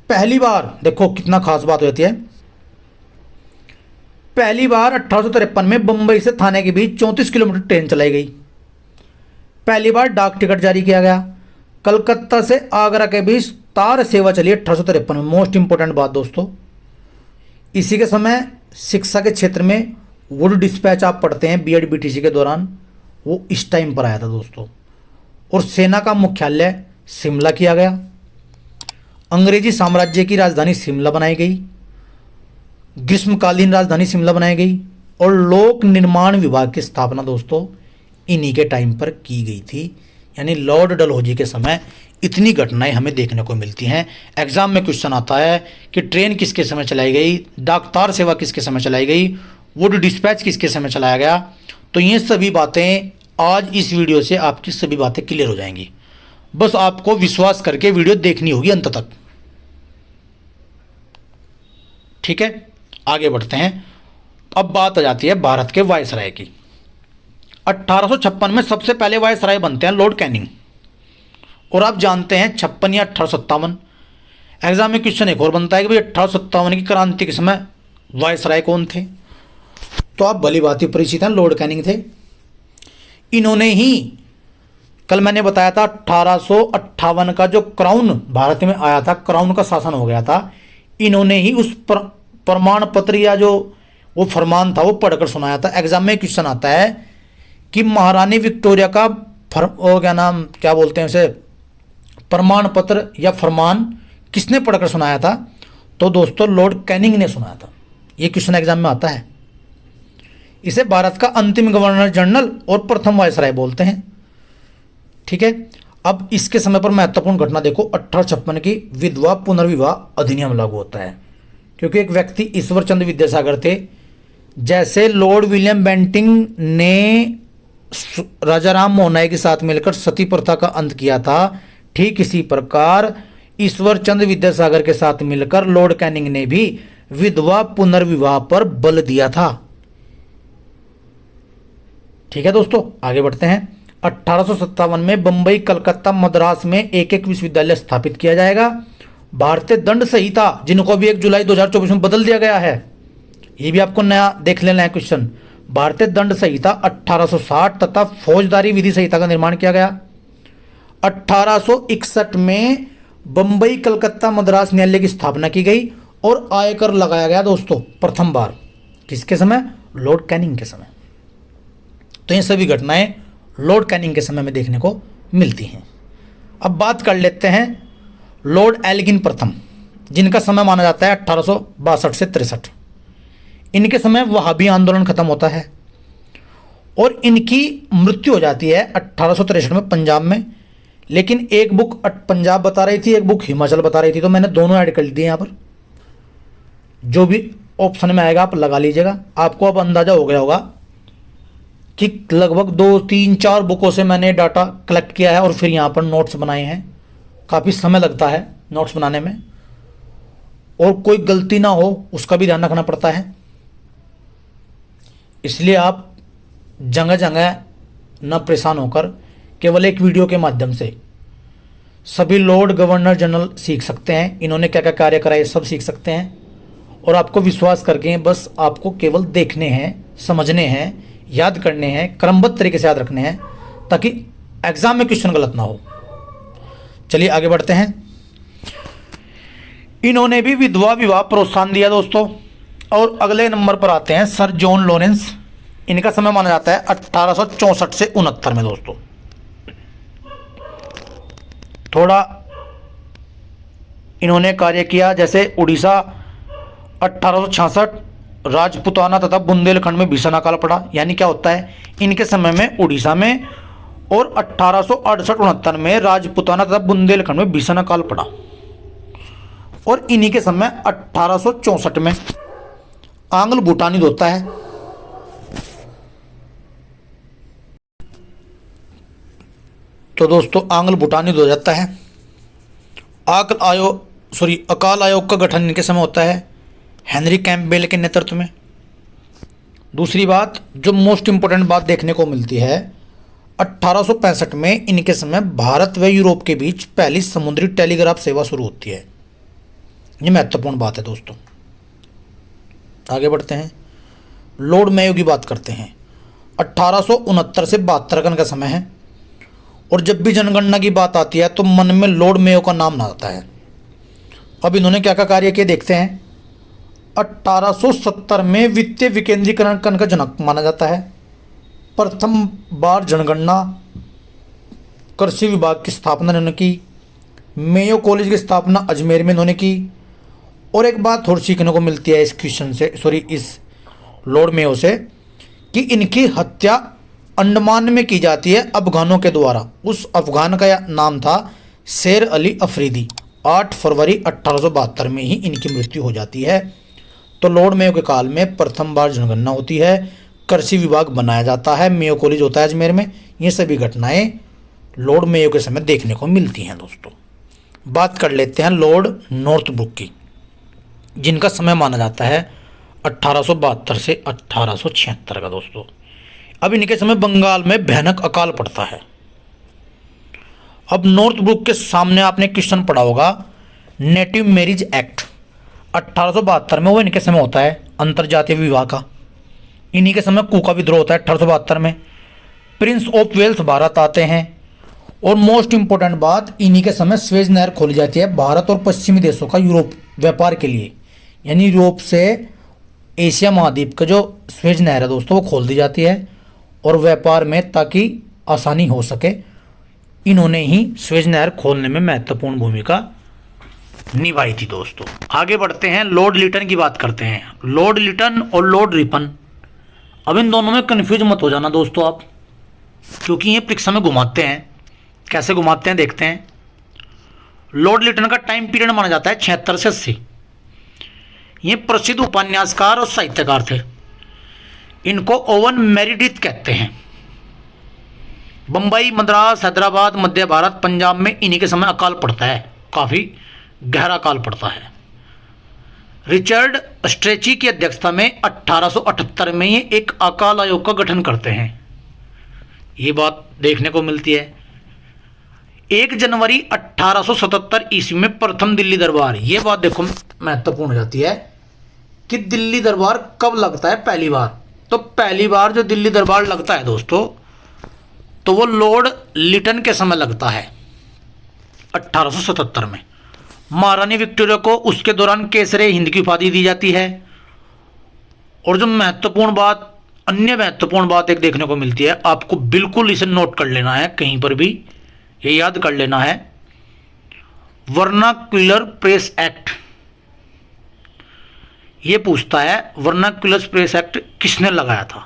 पहली बार, देखो कितना खास बात होती है, पहली बार 1853 में बंबई से थाने के बीच 34 किलोमीटर ट्रेन चलाई गई। पहली बार डाक टिकट जारी किया गया। कलकत्ता से आगरा के बीच तार सेवा चली 1853 में। मोस्ट इंपोर्टेंट बात दोस्तों, इसी के समय शिक्षा के क्षेत्र में वुड डिस्पैच आप पढ़ते हैं बीएड बीटीसी के दौरान, वो इस टाइम पर आया था दोस्तों। और सेना का मुख्यालय शिमला किया गया। अंग्रेजी साम्राज्य की राजधानी शिमला बनाई गई। ग्रीष्मकालीन राजधानी शिमला बनाई गई। और लोक निर्माण विभाग की स्थापना दोस्तों इन्हीं के टाइम पर की गई थी। यानी लॉर्ड डलहौजी के समय इतनी घटनाएं हमें देखने को मिलती हैं। एग्जाम में क्वेश्चन आता है कि ट्रेन किसके समय चलाई गई, डाकतार सेवा किसके समय चलाई गई, वुड डिस्पैच किसके समय चलाया गया। तो ये सभी बातें आज इस वीडियो से आपकी सभी बातें क्लियर हो जाएंगी। बस आपको विश्वास करके वीडियो देखनी होगी अंत तक। ठीक है, आगे बढ़ते हैं। अब बात आ जाती है भारत के वायसराय की। 1856 में सबसे पहले वायसराय बनते हैं लॉर्ड कैनिंग। और आप जानते हैं 56 या 1857, एग्जाम में क्वेश्चन एक और बनता है कि भाई 1857 की क्रांति के समय वायसराय कौन थे। तो आप भली भांति परिचित हैं, लॉर्ड कैनिंग थे। इन्होंने ही, कल मैंने बताया था 1858 का जो क्राउन भारत में आया था, क्राउन का शासन हो गया था, इन्होंने ही उस प्रमाण पत्र या जो वो फरमान था वो पढ़कर सुनाया था। एग्जाम में क्वेश्चन आता है कि महारानी विक्टोरिया का क्या बोलते हैं उसे, प्रमाण पत्र या फरमान किसने पढ़कर सुनाया था? तो दोस्तों लॉर्ड कैनिंग ने सुनाया था। ये क्वेश्चन एग्जाम में आता है। इसे भारत का अंतिम गवर्नर जनरल और प्रथम वायसराय बोलते हैं। ठीक है, अब इसके समय पर महत्वपूर्ण घटना देखो। 1856 की विधवा पुनर्विवाह अधिनियम लागू होता है, क्योंकि एक व्यक्ति ईश्वर चंद्र विद्यासागर थे। जैसे लॉर्ड विलियम बेंटिंग ने राजा राम मोहन राय के साथ मिलकर सती प्रथा का अंत किया था, ठीक इसी प्रकार ईश्वर चंद्र विद्यासागर के साथ मिलकर लॉर्ड कैनिंग ने भी विधवा पुनर्विवाह पर बल दिया था। ठीक है दोस्तों, आगे बढ़ते हैं। 1857 में बंबई, कलकत्ता, मद्रास में एक एक विश्वविद्यालय स्थापित किया जाएगा। भारतीय दंड संहिता, जिनको भी 1 जुलाई 2024 में बदल दिया गया है, ये भी आपको नया देख लेना है क्वेश्चन। भारतीय दंड संहिता 1860 तथा फौजदारी विधि संहिता का निर्माण किया गया। 1861 में बंबई, कलकत्ता, मद्रास न्यायालय की स्थापना की गई और आयकर लगाया गया दोस्तों प्रथम बार। किसके समय? लॉर्ड कैनिंग के समय। तो ये सभी घटनाएं लॉर्ड कैनिंग के समय में देखने को मिलती हैं। अब बात कर लेते हैं लॉर्ड एल्गिन प्रथम, जिनका समय माना जाता है 1862 से 63। इनके समय वहाबी आंदोलन खत्म होता है और इनकी मृत्यु हो जाती है 1863 में पंजाब में। लेकिन एक बुक पंजाब बता रही थी, एक बुक हिमाचल बता रही थी, तो मैंने दोनों ऐड कर दिए यहाँ पर। जो भी ऑप्शन में आएगा आप लगा लीजिएगा। आपको अब अंदाजा हो गया होगा कि लगभग 2, 3, 4 बुकों से मैंने डाटा कलेक्ट किया है और फिर यहाँ पर नोट्स बनाए हैं। काफ़ी समय लगता है नोट्स बनाने में और कोई गलती ना हो उसका भी ध्यान रखना पड़ता है। इसलिए आप जगह जगह न परेशान होकर केवल एक वीडियो के माध्यम से सभी लॉर्ड गवर्नर जनरल सीख सकते हैं। इन्होंने क्या क्या कार्य कराए सब सीख सकते हैं। और आपको विश्वास करके बस आपको केवल देखने हैं, समझने हैं, याद करने हैं, क्रमबद्ध तरीके से याद रखने हैं, ताकि एग्जाम में क्वेश्चन गलत ना हो। चलिए आगे बढ़ते हैं। इन्होंने भी विधवा विवाह प्रोत्साहन दिया दोस्तों। और अगले नंबर पर आते हैं सर जॉन लॉरेंस। इनका समय माना जाता है 1864 से 69 में दोस्तों। थोड़ा इन्होंने कार्य किया, जैसे उड़ीसा 1866, राजपुताना तथा बुंदेलखंड में भीषण अकाल पड़ा। यानी क्या होता है, इनके समय में उड़ीसा में और 1868-69 में राजपुताना तथा बुंदेलखंड में भीषण अकाल पड़ा। और इन्हीं के समय 1864 में आंग्ल भूटान युद्ध होता है। तो दोस्तों आंग्ल भूटान युद्ध हो जाता है। अकाल आयोग का गठन इनके समय होता है हेनरी कैंपबेल के नेतृत्व में। दूसरी बात जो मोस्ट इंपोर्टेंट बात देखने को मिलती है, 1865 में इनके समय भारत व यूरोप के बीच पहली समुद्री टेलीग्राफ सेवा शुरू होती है। ये महत्वपूर्ण बात है दोस्तों। आगे बढ़ते हैं, लॉर्ड मेयो की बात करते हैं। 1869 से 72 का इनका समय है। और जब भी जनगणना की बात आती है तो मन में लॉर्ड मेयो का नाम ना आता है। अब इन्होंने क्या क्या कार्य किए देखते हैं। 1870 में वित्तीय विकेंद्रीकरण का जनक माना जाता है। प्रथम बार जनगणना, कृषि विभाग की स्थापना इन्होंने की। मेयो कॉलेज की स्थापना अजमेर में इन्होंने की। और एक बात और सीखने को मिलती है इस क्वेश्चन से, इस लॉर्ड मेयो से, कि इनकी हत्या अंडमान में की जाती है अफगानों के द्वारा। उस अफगान का नाम था शेर अली अफरीदी। 8 फरवरी 1872 में ही इनकी मृत्यु हो जाती है। तो लॉर्ड मेयो के काल में प्रथम बार जनगणना होती है, कृषि विभाग बनाया जाता है, मेयो कॉलेज होता है अजमेर में। ये सभी घटनाएं लॉर्ड मेयो के समय देखने को मिलती हैं दोस्तों। बात कर लेते हैं लॉर्ड नॉर्थब्रुक की, जिनका समय माना जाता है 1872 से 1876 का दोस्तों। अब इनके समय बंगाल में भयानक अकाल पड़ता है। अब नॉर्थब्रुक के सामने आपने क्वेश्चन पढ़ा होगा नेटिव मैरिज एक्ट 1872 में, वो इनके समय होता है अंतरजातीय विवाह का। इन्हीं के समय कूका विद्रोह होता है 1872 में। प्रिंस ऑफ वेल्स भारत आते हैं और मोस्ट इंपॉर्टेंट बात, इन्हीं के समय स्वेज नहर खोली जाती है भारत और पश्चिमी देशों का यूरोप व्यापार के लिए, यानी यूरोप से एशिया महाद्वीप का जो स्वेज नहर है दोस्तों वो खोल दी जाती है और व्यापार में ताकि आसानी हो सके। इन्होंने ही स्वेज नहर खोलने में महत्वपूर्ण भूमिका निभाई थी दोस्तों। आगे बढ़ते हैं, लॉर्ड लिटन की बात करते हैं। लॉर्ड लिटन और लॉर्ड रिपन, अब इन दोनों में कंफ्यूज मत हो जाना दोस्तों आप, क्योंकि ये परीक्षा में घुमाते हैं। कैसे घुमाते हैं देखते हैं। लॉर्ड लिटन का टाइम पीरियड माना जाता है 76 से 80। ये प्रसिद्ध उपन्यासकार और साहित्यकार थे। इनको ओवन मेरिडिथ कहते हैं। बंबई, मद्रास, हैदराबाद, मध्य भारत, पंजाब में इन्हीं के समय अकाल पड़ता है, काफ़ी गहरा अकाल पड़ता है। रिचर्ड स्ट्रेची की अध्यक्षता में 1878 में ये एक अकाल आयोग का गठन करते हैं। ये बात देखने को मिलती है। 1 जनवरी 1877 ईस्वी में प्रथम दिल्ली दरबार, ये बात देखो महत्वपूर्ण हो जाती है कि दिल्ली दरबार कब लगता है पहली बार। तो पहली बार जो दिल्ली दरबार लगता है दोस्तों, तो वो लॉर्ड लिटन के समय लगता है 1877 में। महारानी विक्टोरिया को उसके दौरान केसरे हिंद की उपाधि दी जाती है। और जो महत्वपूर्ण बात, अन्य महत्वपूर्ण बात एक देखने को मिलती है, आपको बिल्कुल इसे नोट कर लेना है, कहीं पर भी ये याद कर लेना है। वर्नाक्युलर प्रेस एक्ट, ये पूछता है वर्नाक्युलर प्रेस एक्ट किसने लगाया था।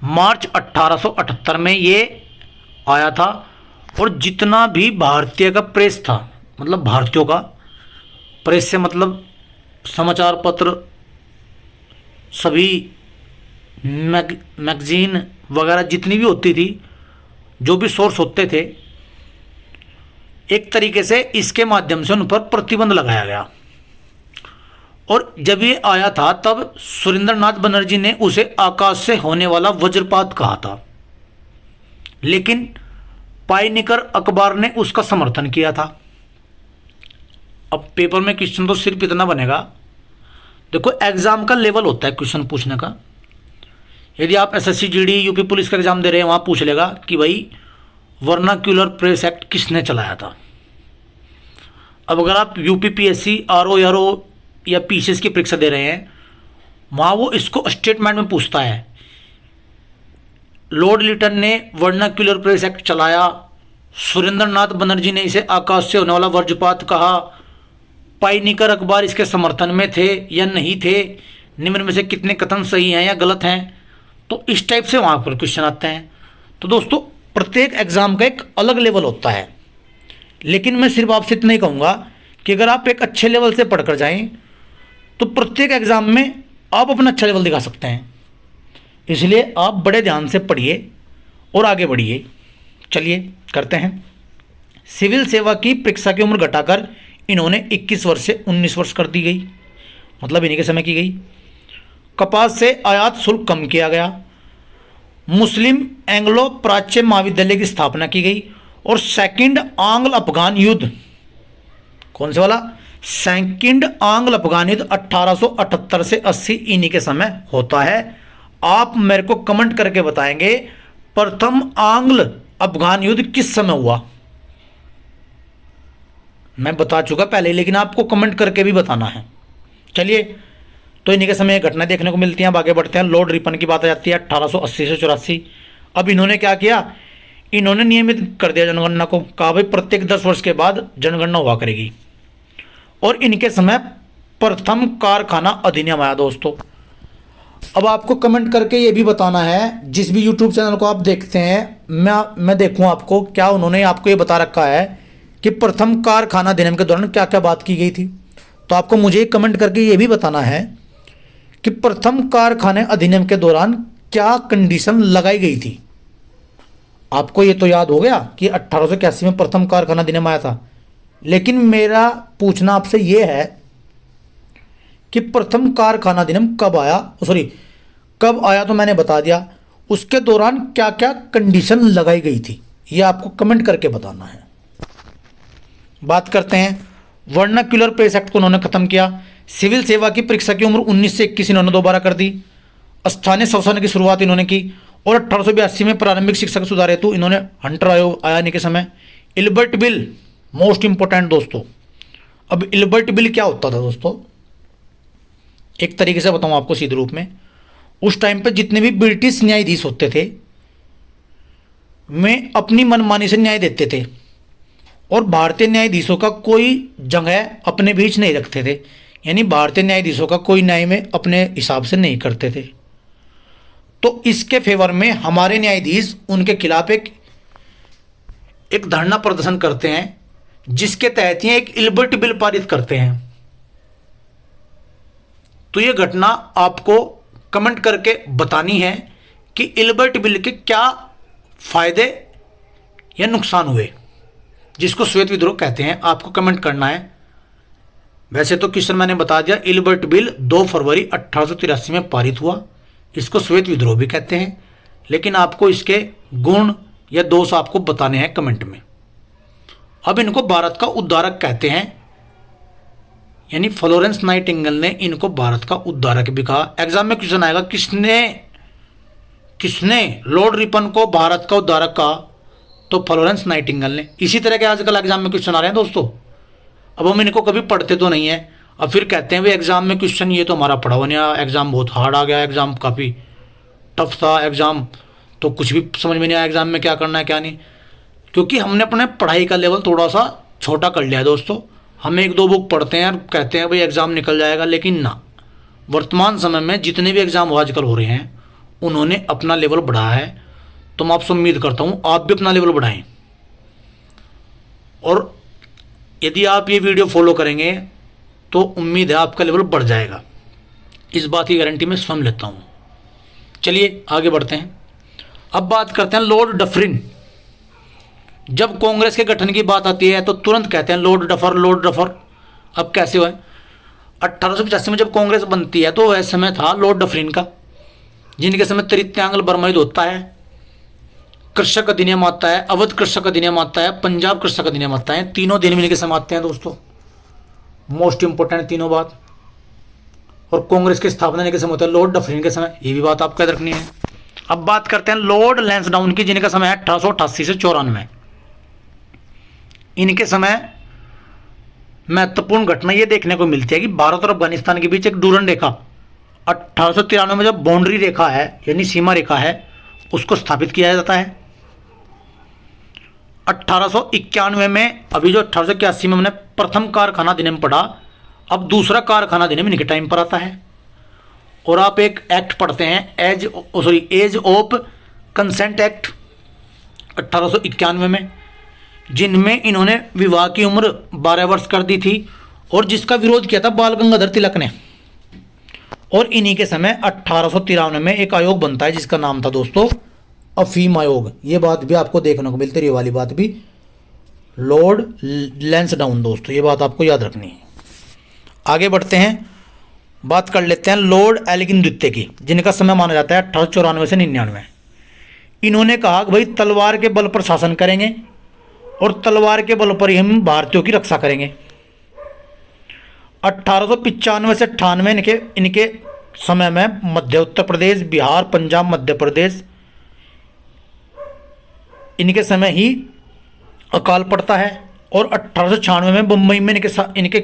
मार्च 1878 में ये आया था। और जितना भी भारतीय का प्रेस था, मतलब भारतीयों का प्रेस से मतलब समाचार पत्र, सभी मैगजीन वगैरह जितनी भी होती थी, जो भी सोर्स होते थे, एक तरीके से इसके माध्यम से उन पर प्रतिबंध लगाया गया। और जब ये आया था तब सुरेंद्रनाथ बनर्जी ने उसे आकाश से होने वाला वज्रपात कहा था, लेकिन पाइनिकर अखबार ने उसका समर्थन किया था। अब पेपर में क्वेश्चन तो सिर्फ इतना बनेगा, देखो एग्जाम का लेवल होता है क्वेश्चन पूछने का। यदि आप एसएससी जीडी यूपी पुलिस का एग्जाम दे रहे हैं, वहाँ पूछ लेगा कि भाई वर्नाक्युलर प्रेस एक्ट किसने चलाया था। अब अगर आप यूपी पीएससी आरओ या पीसीएस की परीक्षा दे रहे हैं, वहाँ वो इसको स्टेटमेंट में पूछता है, लॉर्ड लिटन ने वर्नाक्युलर प्रेस एक्ट चलाया, सुरेंद्रनाथ बनर्जी ने इसे आकाश से होने वाला वज्रपात कहा, पाइनिकर अखबार इसके समर्थन में थे या नहीं थे, निम्न में से कितने कथन सही हैं या गलत हैं। तो इस टाइप से वहाँ पर क्वेश्चन आते हैं। तो दोस्तों प्रत्येक एग्जाम का एक अलग लेवल होता है, लेकिन मैं सिर्फ आपसे इतना ही कहूँगा कि अगर आप एक अच्छे लेवल से पढ़कर जाएं तो प्रत्येक एग्जाम में आप अपना अच्छा लेवल दिखा सकते हैं। इसलिए आप बड़े ध्यान से पढ़िए और आगे बढ़िए। चलिए करते हैं। सिविल सेवा की परीक्षा की उम्र घटाकर इन्होंने 21 वर्ष से 19 वर्ष कर दी गई, मतलब इन्हीं के समय की गई। कपास से आयात शुल्क कम किया गया। मुस्लिम एंग्लो प्राच्य महाविद्यालय की स्थापना की गई। और सेकंड आंग्ल अफगान युद्ध, कौन से वाला, सेकंड आंग्ल अफगान युद्ध 1878 से 80 इन्हीं के समय होता है। आप मेरे को कमेंट करके बताएंगे प्रथम आंग्ल अफगान युद्ध किस समय हुआ। मैं बता चुका पहले, लेकिन आपको कमेंट करके भी बताना है। चलिए, तो इन्हीं के समय घटना देखने को मिलती हैं। अब आगे बढ़ते हैं। लॉर्ड रिपन की बात आ जाती है 1880 से 84। अब इन्होंने क्या किया, इन्होंने नियमित कर दिया जनगणना को। कहा भाई प्रत्येक 10 वर्ष के बाद जनगणना हुआ करेगी। और इनके समय प्रथम कारखाना अधिनियम आया दोस्तों। अब आपको कमेंट करके ये भी बताना है, जिस भी यूट्यूब चैनल को आप देखते हैं, मैं देखूँ आपको क्या उन्होंने आपको ये बता रखा है कि प्रथम कारखाना अधिनियम के दौरान क्या क्या बात की गई थी। तो आपको मुझे कमेंट करके ये भी बताना है कि प्रथम कारखाने अधिनियम के दौरान क्या कंडीशन लगाई गई थी। आपको ये तो याद हो गया कि 1881 में प्रथम कारखाना अधिनियम आया था। लेकिन मेरा पूछना आपसे ये है कि प्रथम कारखाना अधिनियम कब आया, सॉरी कब आया तो मैंने बता दिया, उसके दौरान क्या क्या कंडीशन लगाई गई थी, ये आपको कमेंट करके बताना है। बात करते हैं, वर्नाक्यूलर प्रेस एक्ट को उन्होंने खत्म किया। सिविल सेवा की परीक्षा की उम्र 19 से 21 इन्होंने दोबारा कर दी। स्थानीय शासन की शुरुआत इन्होंने की। और 1882 में प्रारंभिक शिक्षा के सुधार हेतु इन्होंने हंटर आयोग आया इन्हीं के समय। इल्बर्ट बिल मोस्ट इंपोर्टेंट दोस्तों। अब इल्बर्ट बिल क्या होता था दोस्तों, एक तरीके से बताऊं आपको सीधे रूप में, उस टाइम पे जितने भी ब्रिटिश न्यायाधीश होते थे वे अपनी मनमानी से न्याय देते थे और भारतीय न्यायाधीशों का कोई जगह अपने बीच नहीं रखते थे। यानी भारतीय न्यायाधीशों का कोई न्याय में अपने हिसाब से नहीं करते थे। तो इसके फेवर में हमारे न्यायाधीश उनके खिलाफ एक धरना प्रदर्शन करते हैं, जिसके तहत ये एक इल्बर्ट बिल पारित करते हैं। तो ये घटना आपको कमेंट करके बतानी है कि इल्बर्ट बिल के क्या फायदे या नुकसान हुए, जिसको श्वेत विद्रोह कहते हैं। आपको कमेंट करना है। वैसे तो क्वेश्चन मैंने बता दिया, इल्बर्ट बिल 2 फरवरी 1883 में पारित हुआ। इसको श्वेत विद्रोह भी कहते हैं, लेकिन आपको इसके गुण या दोष आपको बताने हैं कमेंट में। अब इनको भारत का उद्धारक कहते हैं, यानी फ्लोरेंस नाइटिंगेल ने इनको भारत का उद्धारक भी कहा। एग्जाम में क्वेश्चन आएगा, किसने लॉर्ड रिपन को भारत का उद्धारक कहा, तो फ्लोरेंस नाइटिंगेल ने। इसी तरह के आजकल एग्जाम में क्वेश्चन आ रहे हैं दोस्तों। अब हम इनको कभी पढ़ते तो नहीं है, अब फिर कहते हैं भाई एग्जाम में क्वेश्चन ये तो हमारा पढ़ा हुआ नहीं आया, एग्जाम बहुत हार्ड आ गया, एग्जाम काफ़ी टफ था, एग्जाम तो कुछ भी समझ में नहीं आया एग्जाम में क्या करना है क्या नहीं। क्योंकि हमने अपने पढ़ाई का लेवल थोड़ा सा छोटा कर लिया है दोस्तों। हम 1-2 बुक पढ़ते हैं और कहते हैं भाई एग्ज़ाम निकल जाएगा, लेकिन ना, वर्तमान समय में जितने भी एग्ज़ाम आजकल हो रहे हैं उन्होंने अपना लेवल बढ़ाया है। तो मैं आपसे उम्मीद करता हूँ आप भी अपना लेवल बढ़ाएं, और यदि आप ये वीडियो फॉलो करेंगे तो उम्मीद है आपका लेवल बढ़ जाएगा। इस बात की गारंटी मैं स्वयं लेता हूँ। चलिए आगे बढ़ते हैं। अब बात करते हैं लॉर्ड डफरिन। जब कांग्रेस के गठन की बात आती है तो तुरंत कहते हैं लॉर्ड डफर, लॉर्ड डफर। अब कैसे हुआ? 1885 में जब कांग्रेस बनती है तो वह समय था लॉर्ड डफरिन का, जिनके समय तृतीयांगल बर्मा युद्ध होता है, कृषक अधिनियम आता है, अवध कृषक अधिनियम आता है, पंजाब कृषक अधिनियम आता है। तीनों दिन मिलकर समय आते हैं दोस्तों, मोस्ट इंपोर्टेंट तीनों बात। और कांग्रेस की स्थापना के समय होता है लॉर्ड डफरिन के समय, ये भी बात आपको याद रखनी है। अब बात करते हैं लॉर्ड लैंसडाउन की, जिनका समय है 1888 से 94। इनके समय महत्वपूर्ण घटना ये देखने को मिलती है कि भारत और अफगानिस्तान के बीच एक डूरन रेखा 1893 में जब बाउंड्री रेखा है यानी सीमा रेखा है उसको स्थापित किया जाता है। 1891 में, अभी जो 1881 में हमने प्रथम कारखाना अधिनियम पढ़ा, अब दूसरा कारखाना अधिनियम इनके टाइम पर आता है। और आप एक एक्ट पढ़ते हैं एज ऑफ कंसेंट एक्ट 1891 में, जिनमें इन्होंने विवाह की उम्र 12 वर्ष कर दी थी और जिसका विरोध किया था बाल गंगाधर तिलक ने। और इन्हीं के समय 1893 में एक आयोग बनता है जिसका नाम था दोस्तों अफीम आयोग। ये बात भी आपको देखने को मिलती है, ये वाली बात भी, लॉर्ड लैंसडाउन दोस्तों, ये बात आपको याद रखनी है। आगे बढ़ते हैं, बात कर लेते हैं लॉर्ड एल्गिन द्वितीय की, जिनका समय माना जाता है 1894 से 99। इन्होंने कहा कि भाई तलवार के बल पर शासन करेंगे और तलवार के बल पर ही हम भारतीयों की रक्षा करेंगे। 1895 से 98 इनके समय में मध्य उत्तर प्रदेश, बिहार, पंजाब, मध्य प्रदेश, इनके समय ही अकाल पड़ता है। और 1896 में मुंबई में इनके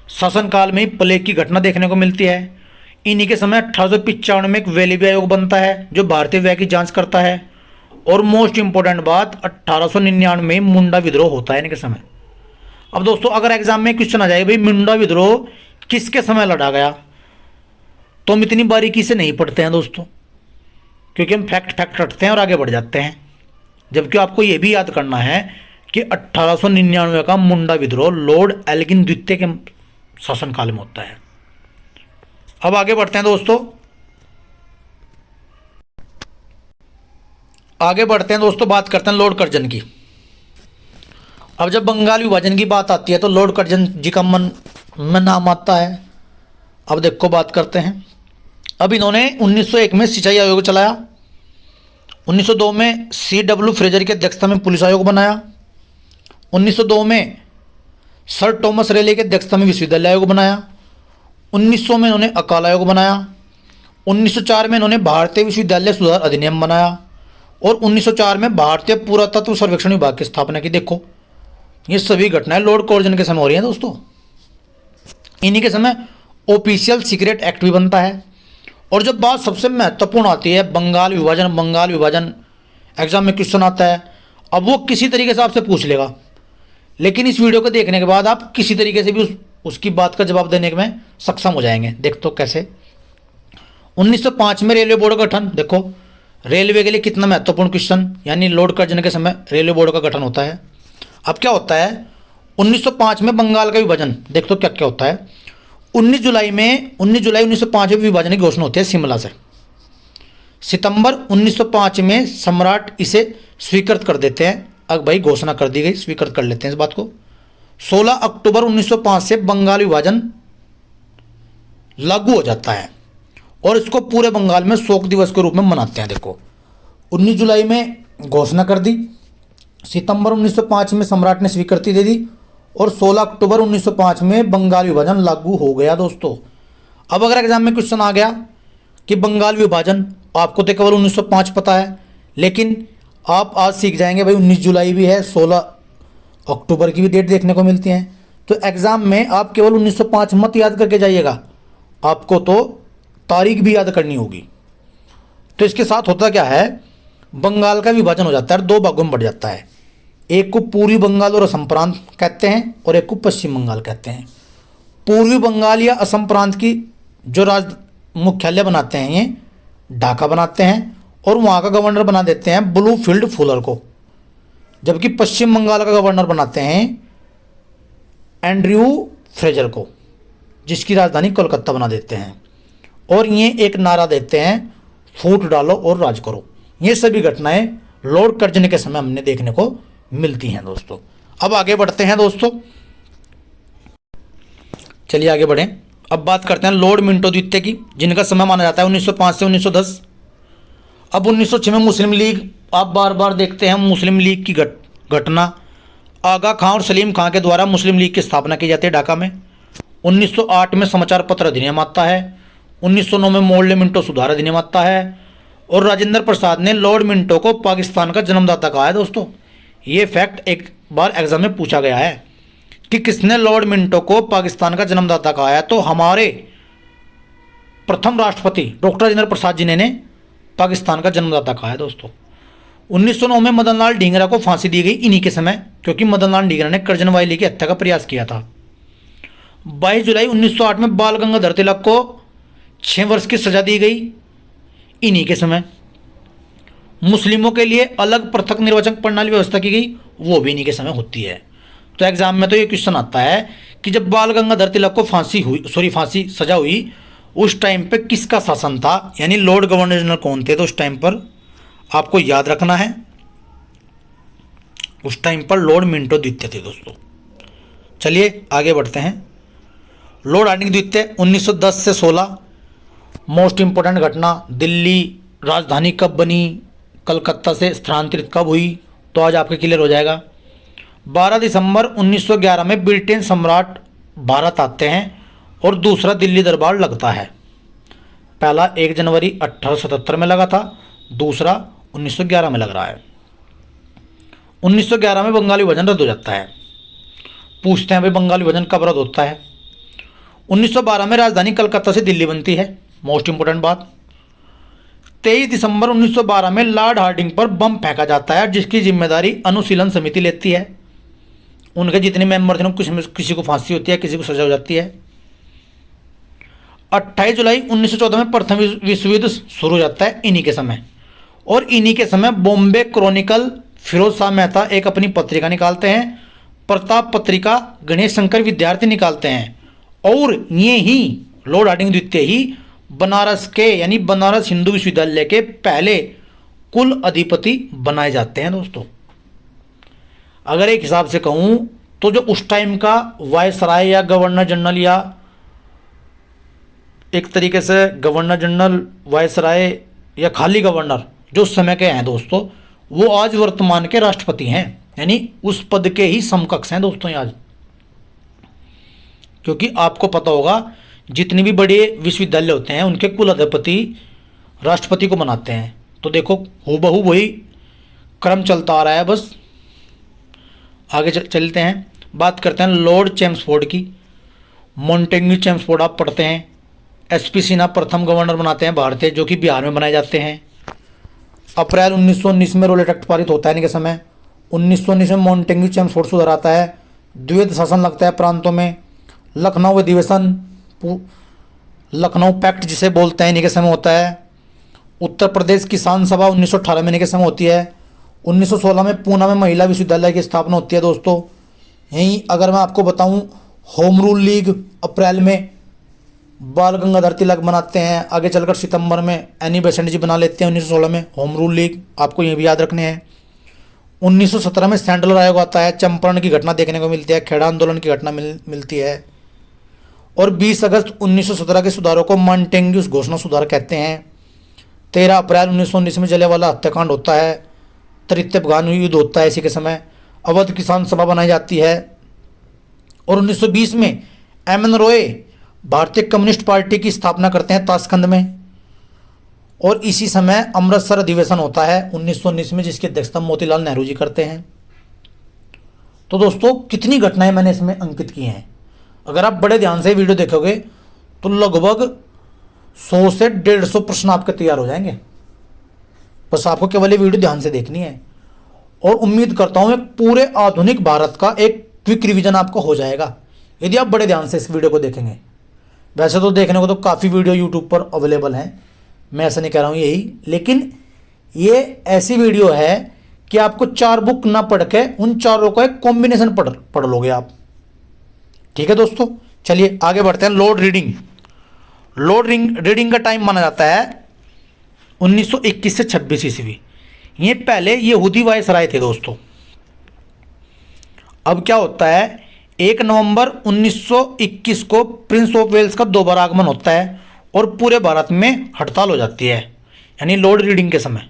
शासनकाल में ही प्लेग की घटना देखने को मिलती है। इन्हीं के समय 1895 में एक वेलिबी आयोग बनता है जो भारतीय व्यय की जांच करता है। और मोस्ट इंपॉर्टेंट बात, 1899 में मुंडा विद्रोह होता है इनके समय। अब दोस्तों अगर एग्जाम में क्वेश्चन आ जाए भाई मुंडा विद्रोह किसके समय लड़ा गया, तो हम इतनी बारीकी से नहीं पढ़ते हैं दोस्तों, क्योंकि हम फैक्ट रटते हैं और आगे बढ़ जाते हैं। जबकि आपको यह भी याद करना है कि 1899 का मुंडा विद्रोह लॉर्ड एल्गिन द्वितीय के शासनकाल में होता है। अब आगे बढ़ते हैं दोस्तों। आगे बढ़ते हैं दोस्तों, बात करते हैं लॉर्ड कर्जन की। अब जब बंगाल विभाजन की बात आती है तो लॉर्ड कर्जन जी का मन में नाम आता है। अब देखो बात करते हैं। अब इन्होंने 1901 में सिंचाई आयोग चलाया, 1902 में CW फ्रेजर की अध्यक्षता में पुलिस आयोग बनाया, 1902 में सर थॉमस रेले की अध्यक्षता में विश्वविद्यालय आयोग बनाया, 1900 में इन्होंने अकाल आयोग बनाया, 1904 में इन्होंने भारतीय विश्वविद्यालय सुधार अधिनियम बनाया और 1904 में भारतीय पुरातत्व सर्वेक्षण विभाग की स्थापना की। देखो ये सभी घटनाएं लॉर्ड कर्जन के समय हो रही हैं दोस्तों। इन्हीं के समय ऑफिशियल सीक्रेट एक्ट भी बनता है। और जब बात सबसे महत्वपूर्ण आती है बंगाल विभाजन एग्जाम में क्वेश्चन आता है। अब वो किसी तरीके से आपसे पूछ लेगा, लेकिन इस वीडियो को देखने के बाद आप किसी तरीके से भी उसकी बात का जवाब देने में सक्षम हो जाएंगे। देख तो कैसे। 1905 में रेलवे बोर्ड का गठन। देखो रेलवे के लिए कितना महत्वपूर्ण क्वेश्चन, यानी लॉर्ड कर्जन के समय रेलवे बोर्ड का गठन होता है। अब क्या होता है 1905 में बंगाल का विभाजन। देख तो क्या क्या होता है। 19 जुलाई 1905 में विभाजन की घोषणा होती है शिमला से। सितंबर 1905 में सम्राट इसे स्वीकृत कर देते हैं। अब भाई घोषणा कर दी गई, स्वीकृत कर लेते हैं इस बात को। 16 अक्टूबर 1905 से बंगाल विभाजन लागू हो जाता है और इसको पूरे बंगाल में शोक दिवस के रूप में मनाते हैं। देखो 19 जुलाई में घोषणा कर दी, सितंबर 1905 में सम्राट ने स्वीकृति दे दी और 16 अक्टूबर 1905 में बंगाल विभाजन लागू हो गया दोस्तों। अब अगर एग्जाम में क्वेश्चन आ गया कि बंगाल विभाजन, आपको तो केवल 1905 पता है, लेकिन आप आज सीख जाएंगे भाई 19 जुलाई भी है, 16 अक्टूबर की भी डेट देखने को मिलती हैं। तो एग्जाम में आप केवल 1905 मत याद करके जाइएगा, आपको तो तारीख भी याद करनी होगी। तो इसके साथ होता क्या है, बंगाल का विभाजन हो जाता है, दो भागों में बढ़ जाता है। एक को पूर्वी बंगाल और असम प्रांत कहते हैं और एक को पश्चिम बंगाल कहते हैं। पूर्वी बंगाल या असम प्रांत की जो मुख्यालय बनाते हैं ये ढाका बनाते हैं और वहाँ का गवर्नर बना देते हैं ब्लूफील्ड फुलर को, जबकि पश्चिम बंगाल का गवर्नर बनाते हैं एंड्रयू फ्रेजर को, जिसकी राजधानी कोलकाता बना देते हैं। और ये एक नारा देते हैं फूट डालो और राज करो। ये सभी घटनाएं लॉर्ड कर्जन के समय हमने देखने को मिलती हैं दोस्तों। अब आगे बढ़ते हैं दोस्तों, चलिए आगे बढ़ें। अब बात करते हैं लॉर्ड मिंटो द्वितीय की, जिनका समय माना जाता है 1905 से 1910। अब 1906 में मुस्लिम लीग, आप बार बार देखते हैं मुस्लिम लीग की घटना। आगा खां और सलीम खां के द्वारा मुस्लिम लीग की स्थापना की जाती है ढाका में। 1908 में समाचार पत्र अधिनियम आता है। 1909 में मोर्ले मिंटो सुधार अधिनियम आता है और राजेंद्र प्रसाद ने लॉर्ड मिंटो को पाकिस्तान का जन्मदाता कहा है दोस्तों। ये फैक्ट एक बार एग्जाम में पूछा गया है कि किसने लॉर्ड मिंटो को पाकिस्तान का जन्मदाता कहा है, तो हमारे प्रथम राष्ट्रपति डॉक्टर राजेंद्र प्रसाद जी ने पाकिस्तान का जन्मदाता कहा है दोस्तों। 1909 में मदन लाल ढींगरा को फांसी दी गई इन्हीं के समय, क्योंकि मदन लाल ढींगरा ने कर्जन वायली की हत्या का प्रयास किया था। 22 जुलाई 1908 में बाल गंगाधर तिलक को 6 वर्ष की सजा दी गई इन्हीं के समय। मुस्लिमों के लिए अलग पृथक निर्वाचन प्रणाली व्यवस्था की गई, वो भी इन्हीं के समय होती है। तो एग्जाम में तो ये क्वेश्चन आता है कि जब बाल गंगाधर तिलक को फांसी सजा हुई, उस टाइम पे किसका शासन था, यानी लॉर्ड गवर्नर जनरल कौन थे। तो उस टाइम पर आपको याद रखना है, उस टाइम पर लॉर्ड मिंटो द्वितीय थे दोस्तों। चलिए आगे बढ़ते हैं। लॉर्ड हार्डिंग द्वितीय 1910 से 16। मोस्ट इंपॉर्टेंट घटना, दिल्ली राजधानी कब बनी, कलकत्ता से स्थानांतरित कब हुई, तो आज आपके क्लियर हो जाएगा। 12 दिसंबर 1911 में ब्रिटेन सम्राट भारत आते हैं और दूसरा दिल्ली दरबार लगता है। पहला 1 जनवरी 1877 में लगा था, दूसरा 1911 में लग रहा है। 1911 में बंगाल विभाजन रद्द हो जाता है। पूछते हैं भाई बंगाल विभाजन कब रद्द होता है। 1912 में राजधानी कलकत्ता से दिल्ली बनती है, मोस्ट इंपोर्टेंट बात। 23 दिसंबर 1912 में लॉर्ड हार्डिंग पर बम फेंका जाता है, जिसकी जिम्मेदारी अनुशीलन समिति लेती है। उनके जितने मेंबर थे किसी को फांसी होती है, किसी को सजा हो जाती है। 28 जुलाई 1914 में प्रथम विश्व युद्ध शुरू हो जाता है इन्हीं के समय। और इन्हीं के समय बॉम्बे क्रॉनिकल फिरोज शाह मेहता एक अपनी पत्रिका निकालते हैं, प्रताप पत्रिका गणेश शंकर विद्यार्थी निकालते हैं। और ये ही लॉर्ड हार्डिंग द्वितीय ही बनारस के यानी बनारस हिंदू विश्वविद्यालय के पहले कुल अधिपति बनाए जाते हैं दोस्तों। अगर एक हिसाब से कहूं तो जो उस टाइम का वायसराय या गवर्नर जनरल, या एक तरीके से गवर्नर जनरल, वायसराय या खाली गवर्नर जो उस समय के हैं दोस्तों, वो आज वर्तमान के राष्ट्रपति हैं, यानी उस पद के ही समकक्ष हैं दोस्तों ये आज। क्योंकि आपको पता होगा जितने भी बड़े विश्वविद्यालय होते हैं उनके कुल अधिपति राष्ट्रपति को बनाते हैं। तो देखो हूबहू वही क्रम चलता आ रहा है। बस आगे चलते हैं, बात करते हैं लॉर्ड चैम्सफोर्ड की। मॉन्टेग्यू चैम्सफोर्ड आप पढ़ते हैं। एसपी सिन्हा प्रथम गवर्नर बनाते हैं भारतीय, जो कि बिहार में बनाए जाते हैं। अप्रैल 1919 में रोलेट एक्ट पारित होता है इनके समय। 1919 में मॉन्टेग्यू चैम्सफोर्ड सुधार आता है। द्वैध शासन लगता है प्रांतों में। लखनऊ अधिवेशन, लखनऊ पैक्ट जिसे बोलते हैं, इन्हीं के समय होता है। उत्तर प्रदेश किसान सभा 1918 में इन्हीं के समय होती है। 1916 में पूना में महिला विश्वविद्यालय की स्थापना होती है दोस्तों। यहीं अगर मैं आपको बताऊं, होम रूल लीग अप्रैल में बाल गंगाधर तिलक बनाते हैं। आगे चलकर सितंबर में एनी बेसेंट जी बना लेते हैं 1916 में होम रूल लीग, आपको ये भी याद रखने हैं। 1917 में सैंडलर आयोग आता है। चंपारण की घटना देखने को मिलती है। खेड़ा आंदोलन की घटना मिलती है। और 20 अगस्त 1917 के सुधारों को मॉन्टेग्यू घोषणा सुधार कहते हैं। 13 अप्रैल 1919 में जलियांवाला हत्याकांड होता है। तृतीय अफगान युद्ध होता है इसी के समय। अवध किसान सभा बनाई जाती है। और 1920 में एम एन रॉय भारतीय कम्युनिस्ट पार्टी की स्थापना करते हैं ताशकंद में। और इसी समय अमृतसर अधिवेशन होता है 1919 में, जिसकी अध्यक्षता मोतीलाल नेहरू जी करते हैं। तो दोस्तों कितनी घटनाएं मैंने इसमें अंकित की हैं। अगर आप बड़े ध्यान से वीडियो देखोगे तो लगभग 100 से 150 प्रश्न आपके तैयार हो जाएंगे। बस आपको केवल ये वीडियो ध्यान से देखनी है। और उम्मीद करता हूं एक पूरे आधुनिक भारत का एक क्विक रिवीजन आपको हो जाएगा यदि आप बड़े ध्यान से इस वीडियो को देखेंगे। वैसे तो देखने को तो काफ़ी वीडियो यूट्यूब पर अवेलेबल हैं, मैं ऐसा नहीं कह रहा हूँ यही, लेकिन ये ऐसी वीडियो है कि आपको 4 बुक ना पढ़ के उन चारों का एक कॉम्बिनेशन पढ़ लोगे आप। ठीक है दोस्तों, चलिए आगे बढ़ते हैं। लॉर्ड रीडिंग का टाइम माना जाता है 1921 से 26 ईस्वी। ये पहले यहूदी वायसराय थे दोस्तों। अब क्या होता है, 1 नवंबर 1921 को प्रिंस ऑफ वेल्स का दोबारा आगमन होता है और पूरे भारत में हड़ताल हो जाती है, यानी लॉर्ड रीडिंग के समय।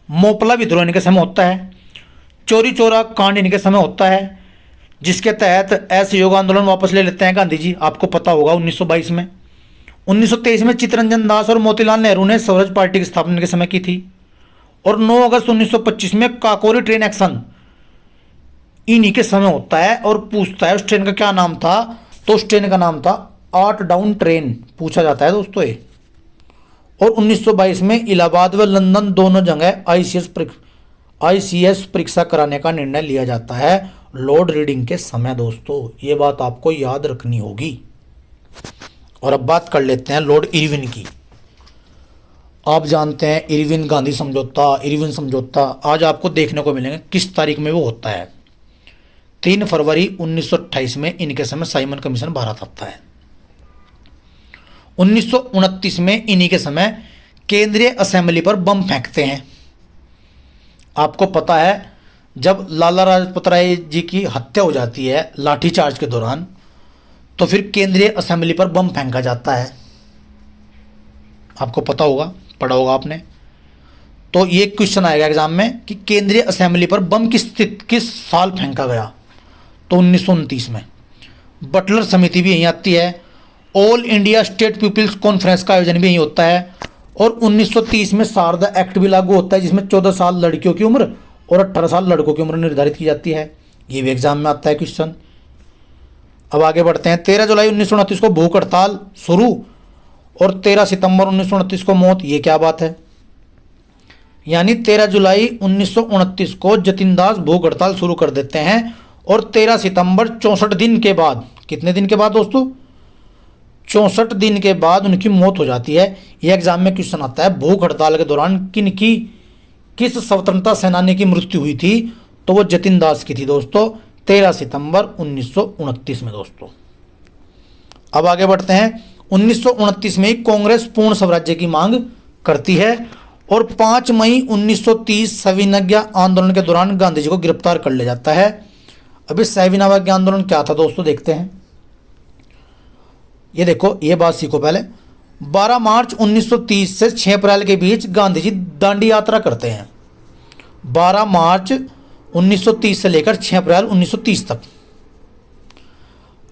मोपला विद्रोह इनके समय होता है। चोरी चोरा कांड इनके समय होता है, जिसके तहत असहयोग आंदोलन वापस ले लेते हैं गांधी जी, आपको पता होगा 1922 में। 1923 में चित्तरंजन दास और मोतीलाल नेहरू ने स्वराज पार्टी की स्थापना के समय की थी। और 9 अगस्त 1925 में काकोरी ट्रेन एक्शन इन्हीं के समय होता है। और पूछता है उस ट्रेन का क्या नाम था, तो उस ट्रेन का नाम था 8 डाउन ट्रेन, पूछा जाता है दोस्तों ये। और 1922 में इलाहाबाद व लंदन दोनों जगह आईसीएस परीक्षा कराने का निर्णय लिया जाता है लॉर्ड रीडिंग के समय दोस्तों। ये बात आपको याद रखनी होगी। और अब बात कर लेते हैं लॉर्ड इरविन की। आप जानते हैं इरविन गांधी समझौता, इरविन समझौता आज आपको देखने को मिलेंगे। किस तारीख में वो होता है, 3 फरवरी 1928 में इनके समय साइमन कमीशन भारत आता है। 1929 में इन्हीं के समय केंद्रीय असेंबली पर बम फेंकते हैं। आपको पता है जब लाला लाजपत राय जी की हत्या हो जाती है लाठीचार्ज के दौरान, तो फिर केंद्रीय असेंबली पर बम फेंका जाता है। आपको पता होगा, पढ़ा होगा आपने। तो ये क्वेश्चन आएगा एग्जाम में कि केंद्रीय असेंबली पर बम किस साल फेंका गया, तो 1929 में। बटलर समिति भी यहीं आती है। All India state people's conference का आयोजन भी यहीं होता है। और 1930 में शारदा एक्ट भी लागू होता है, जिसमें 14 साल लड़कियों की उम्र और 18 साल लड़कों की उम्र निर्धारित की जाती है। ये भी एग्जाम में आता है क्वेश्चन। अब आगे बढ़ते हैं। 13 जुलाई 1929 को भूख हड़ताल शुरू और 13 सितंबर 1929 को मौत। ये क्या बात है, यानी 13 जुलाई 1929 को जतिन दास भूख हड़ताल शुरू कर देते हैं और 13 सितंबर 64 दिन के बाद, कितने दिन के बाद दोस्तों, 64 दिन के बाद उनकी मौत हो जाती है। यह एग्जाम में क्वेश्चन आता है भूख हड़ताल के दौरान किस स्वतंत्रता सेनानी की मृत्यु हुई थी, तो वो जतिन दास की थी दोस्तों, 13 सितंबर 1929 में दोस्तों। अब आगे बढ़ते हैं। 1929 में कांग्रेस पूर्ण स्वराज्य की मांग करती है और 5 मई 1930 सविनय आंदोलन के दौरान गांधी जी को गिरफ्तार कर लिया जाता है। अभी सविनय आंदोलन क्या था दोस्तों, देखते हैं। ये देखो, ये बात सीखो पहले। 12 मार्च 1930 से 6 अप्रैल के बीच गांधी जी दांडी यात्रा करते हैं। 12 मार्च 1930 से लेकर 6 अप्रैल 1930 तक।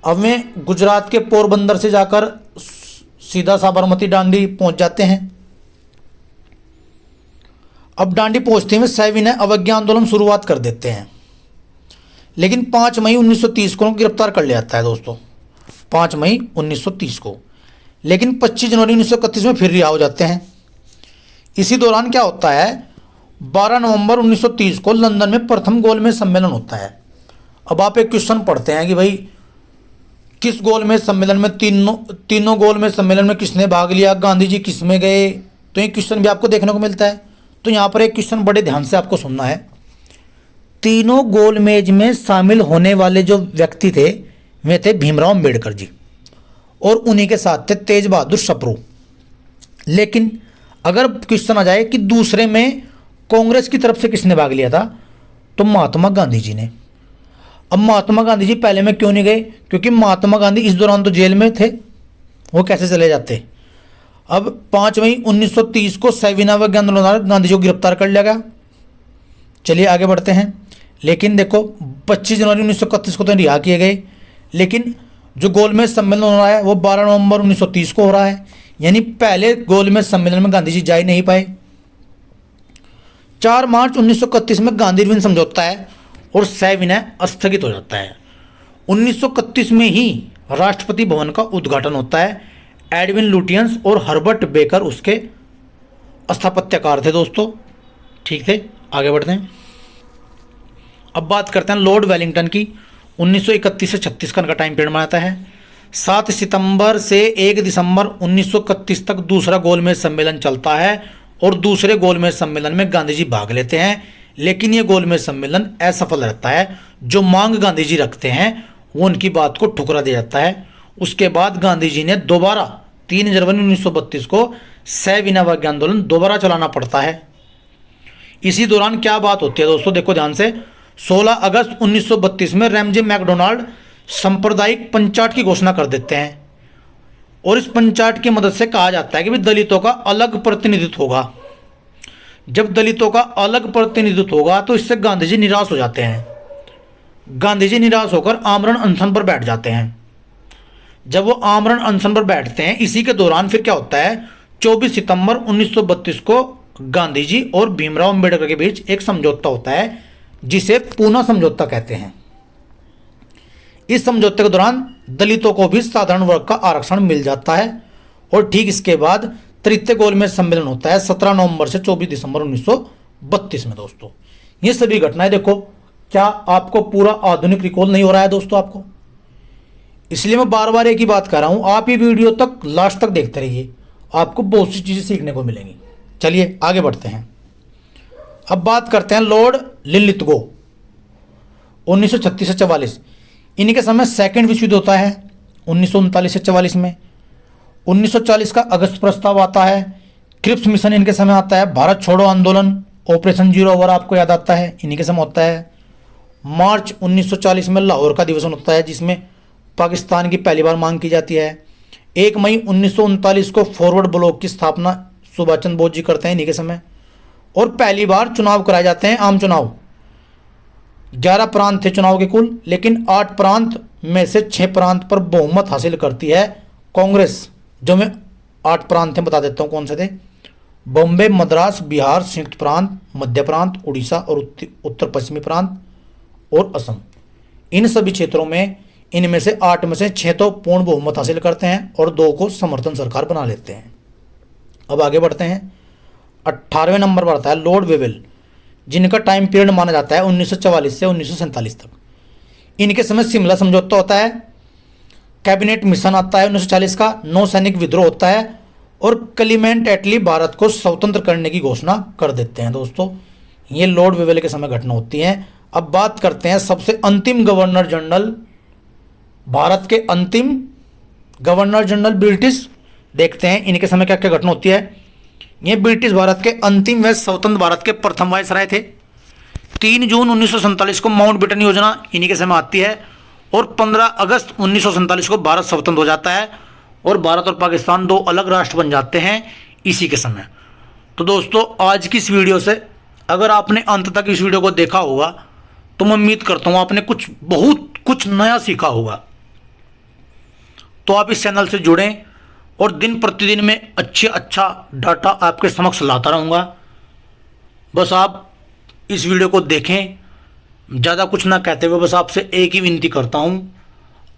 अब वे गुजरात के पोरबंदर से जाकर सीधा साबरमती दांडी पहुंच जाते हैं। अब दांडी पहुंचते में सविनय अवज्ञा आंदोलन शुरुआत कर देते हैं, लेकिन 5 मई 1930 को गिरफ्तार कर लिया जाता है दोस्तों, 5 मई 1930 को। लेकिन 25 जनवरी 1931 में फिर रिहा हो जाते हैं। इसी दौरान क्या होता है, 12 नवंबर 1930 को लंदन में प्रथम गोलमेज सम्मेलन होता है। अब आप एक क्वेश्चन पढ़ते हैं कि भाई किस गोलमेज सम्मेलन में, तीनों गोलमेज सम्मेलन में किसने भाग लिया, गांधी जी किस में गए, तो ये क्वेश्चन भी आपको देखने को मिलता है। तो यहाँ पर एक क्वेश्चन बड़े ध्यान से आपको सुनना है। तीनों गोलमेज में शामिल होने वाले जो व्यक्ति थे वे थे भीमराव अम्बेडकर जी, और उन्हीं के साथ थे तेज बहादुर सप्रू। लेकिन अगर क्वेश्चन आ जाए कि दूसरे में कांग्रेस की तरफ से किसने भाग लिया था, तो महात्मा गांधी जी ने। अब महात्मा गांधी जी पहले में क्यों नहीं गए, क्योंकि महात्मा गांधी इस दौरान तो जेल में थे, वो कैसे चले जाते। अब 5 मई 1930 को सविनय अवज्ञा आंदोलन द्वारा गांधी जी को गिरफ्तार कर लिया गया। चलिए आगे बढ़ते हैं। लेकिन देखो 25 जनवरी 1931 को तो रिहा किए गए, लेकिन जो गोलमेज सम्मेलन हो रहा है वो 12 नवंबर 1930 को हो रहा है, यानी पहले गोलमेज सम्मेलन में गांधी जी जा ही नहीं पाए। 4 मार्च 1931 में गांधी इरविन समझौता है और सविनय स्थगित हो जाता है। 1931 में ही राष्ट्रपति भवन का उद्घाटन होता है। एडविन लुटियंस और हर्बर्ट बेकर उसके स्थापत्यकार थे दोस्तों, ठीक थे। आगे बढ़ते हैं। अब बात करते हैं लॉर्ड वेलिंगटन की। 1931 से 36 का टाइम पीरियड माना जाता है। 7 सितंबर से 1 दिसंबर 1931 तक दूसरा गोलमेज सम्मेलन चलता है, और दूसरे गोलमेज सम्मेलन में गांधी जी भाग लेते हैं, लेकिन ये गोलमेज सम्मेलन असफल रहता है। जो मांग गांधी जी रखते हैं वो उनकी बात को ठुकरा दिया जाता है। उसके बाद गांधी जी ने दोबारा 3 जनवरी 1932 को सविनय अवज्ञा आंदोलन दोबारा चलाना पड़ता है। इसी दौरान क्या बात होती है दोस्तों, देखो ध्यान से। 16 अगस्त 1932 में रैमजे मैकडोनाल्ड सांप्रदायिक पंचायत की घोषणा कर देते हैं, और इस पंचायत की मदद से कहा जाता है कि दलितों का अलग प्रतिनिधित्व होगा। जब दलितों का अलग प्रतिनिधित्व होगा तो इससे गांधी जी निराश हो जाते हैं। गांधी जी निराश होकर आमरण अनशन पर बैठ जाते हैं। जब वो आमरण अनशन पर बैठते हैं, इसी के दौरान फिर क्या होता है, 24 सितंबर 1932 को गांधी जी और भीमराव अम्बेडकर के बीच एक समझौता होता है, जिसे पूना समझौता कहते हैं। इस समझौते के दौरान दलितों को भी साधारण वर्ग का आरक्षण मिल जाता है, और ठीक इसके बाद तृतीय गोलमेज सम्मेलन होता है 17 नवंबर से 24 दिसंबर 1932 में दोस्तों। ये सभी घटनाएं देखो, क्या आपको पूरा आधुनिक रिकॉल नहीं हो रहा है दोस्तों आपको? इसलिए मैं बार बार एक ही बात कर रहा हूं, आप ये वीडियो तक लास्ट तक देखते रहिए, आपको बहुत सी चीजें सीखने को मिलेंगी। चलिए आगे बढ़ते हैं। अब बात करते हैं लॉर्ड लिनलिथगो, 1936 से 44। इनके समय सेकेंड विश्व युद्ध होता है 1939 से 44 में। 1940 का अगस्त प्रस्ताव आता है। क्रिप्स मिशन इनके समय आता है। भारत छोड़ो आंदोलन, ऑपरेशन जीरो ओवर आपको याद आता है, इन्हीं के समय होता है। मार्च 1940 में लाहौर का दिवस होता है, जिसमें पाकिस्तान की पहली बार मांग की जाती है। 1 मई 1939 को फॉरवर्ड ब्लॉक की स्थापना सुभाष चंद्र बोस जी करते हैं इन्हीं के समय, और पहली बार चुनाव कराए जाते हैं, आम चुनाव। 11 प्रांत थे चुनाव के कुल, लेकिन 8 प्रांत में से 6 प्रांत पर बहुमत हासिल करती है कांग्रेस। जो मैं 8 प्रांत थे बता देता हूँ कौन से थे। बॉम्बे, मद्रास, बिहार, संयुक्त प्रांत, मध्य प्रांत, उड़ीसा और उत्तर पश्चिमी प्रांत और असम। इन सभी क्षेत्रों में इनमें से 8 में से 6 तो पूर्ण बहुमत हासिल करते हैं और 2 को समर्थन सरकार बना लेते हैं। अब आगे बढ़ते हैं। 18वें नंबर पर आता है लॉर्ड वेवेल, जिनका टाइम पीरियड माना जाता है 1944 से 1947 तक। इनके समय शिमला समझौता होता है, कैबिनेट मिशन आता है 1940 का, नौ सैनिक विद्रोह होता है, और क्लीमेंट एटली भारत को स्वतंत्र करने की घोषणा कर देते हैं दोस्तों। ये लॉर्ड वेवेल के समय घटना होती है। अब बात करते हैं सबसे अंतिम गवर्नर जनरल, भारत के अंतिम गवर्नर जनरल ब्रिटिश। देखते हैं इनके समय क्या क्या घटना होती है। ये ब्रिटिश भारत के अंतिम व स्वतंत्र भारत के प्रथम वायसराय थे। 3 जून 1947 को माउंटबेटन योजना इन्हीं के समय आती है और 15 अगस्त 1947 को भारत स्वतंत्र हो जाता है और भारत और पाकिस्तान 2 अलग राष्ट्र बन जाते हैं इसी के समय। तो दोस्तों, आज की इस वीडियो से अगर आपने अंत तक इस वीडियो को देखा होगा तो मैं उम्मीद करता हूँ आपने बहुत कुछ नया सीखा होगा। तो आप इस चैनल से जुड़ें और दिन प्रतिदिन में अच्छा डाटा आपके समक्ष लाता रहूँगा। बस आप इस वीडियो को देखें, ज़्यादा कुछ ना कहते हुए बस आपसे एक ही विनती करता हूँ,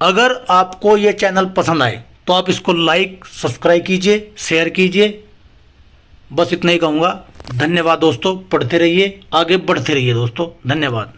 अगर आपको ये चैनल पसंद आए तो आप इसको लाइक सब्सक्राइब कीजिए, शेयर कीजिए। बस इतना ही कहूँगा। धन्यवाद दोस्तों, पढ़ते रहिए, आगे बढ़ते रहिए दोस्तों। धन्यवाद।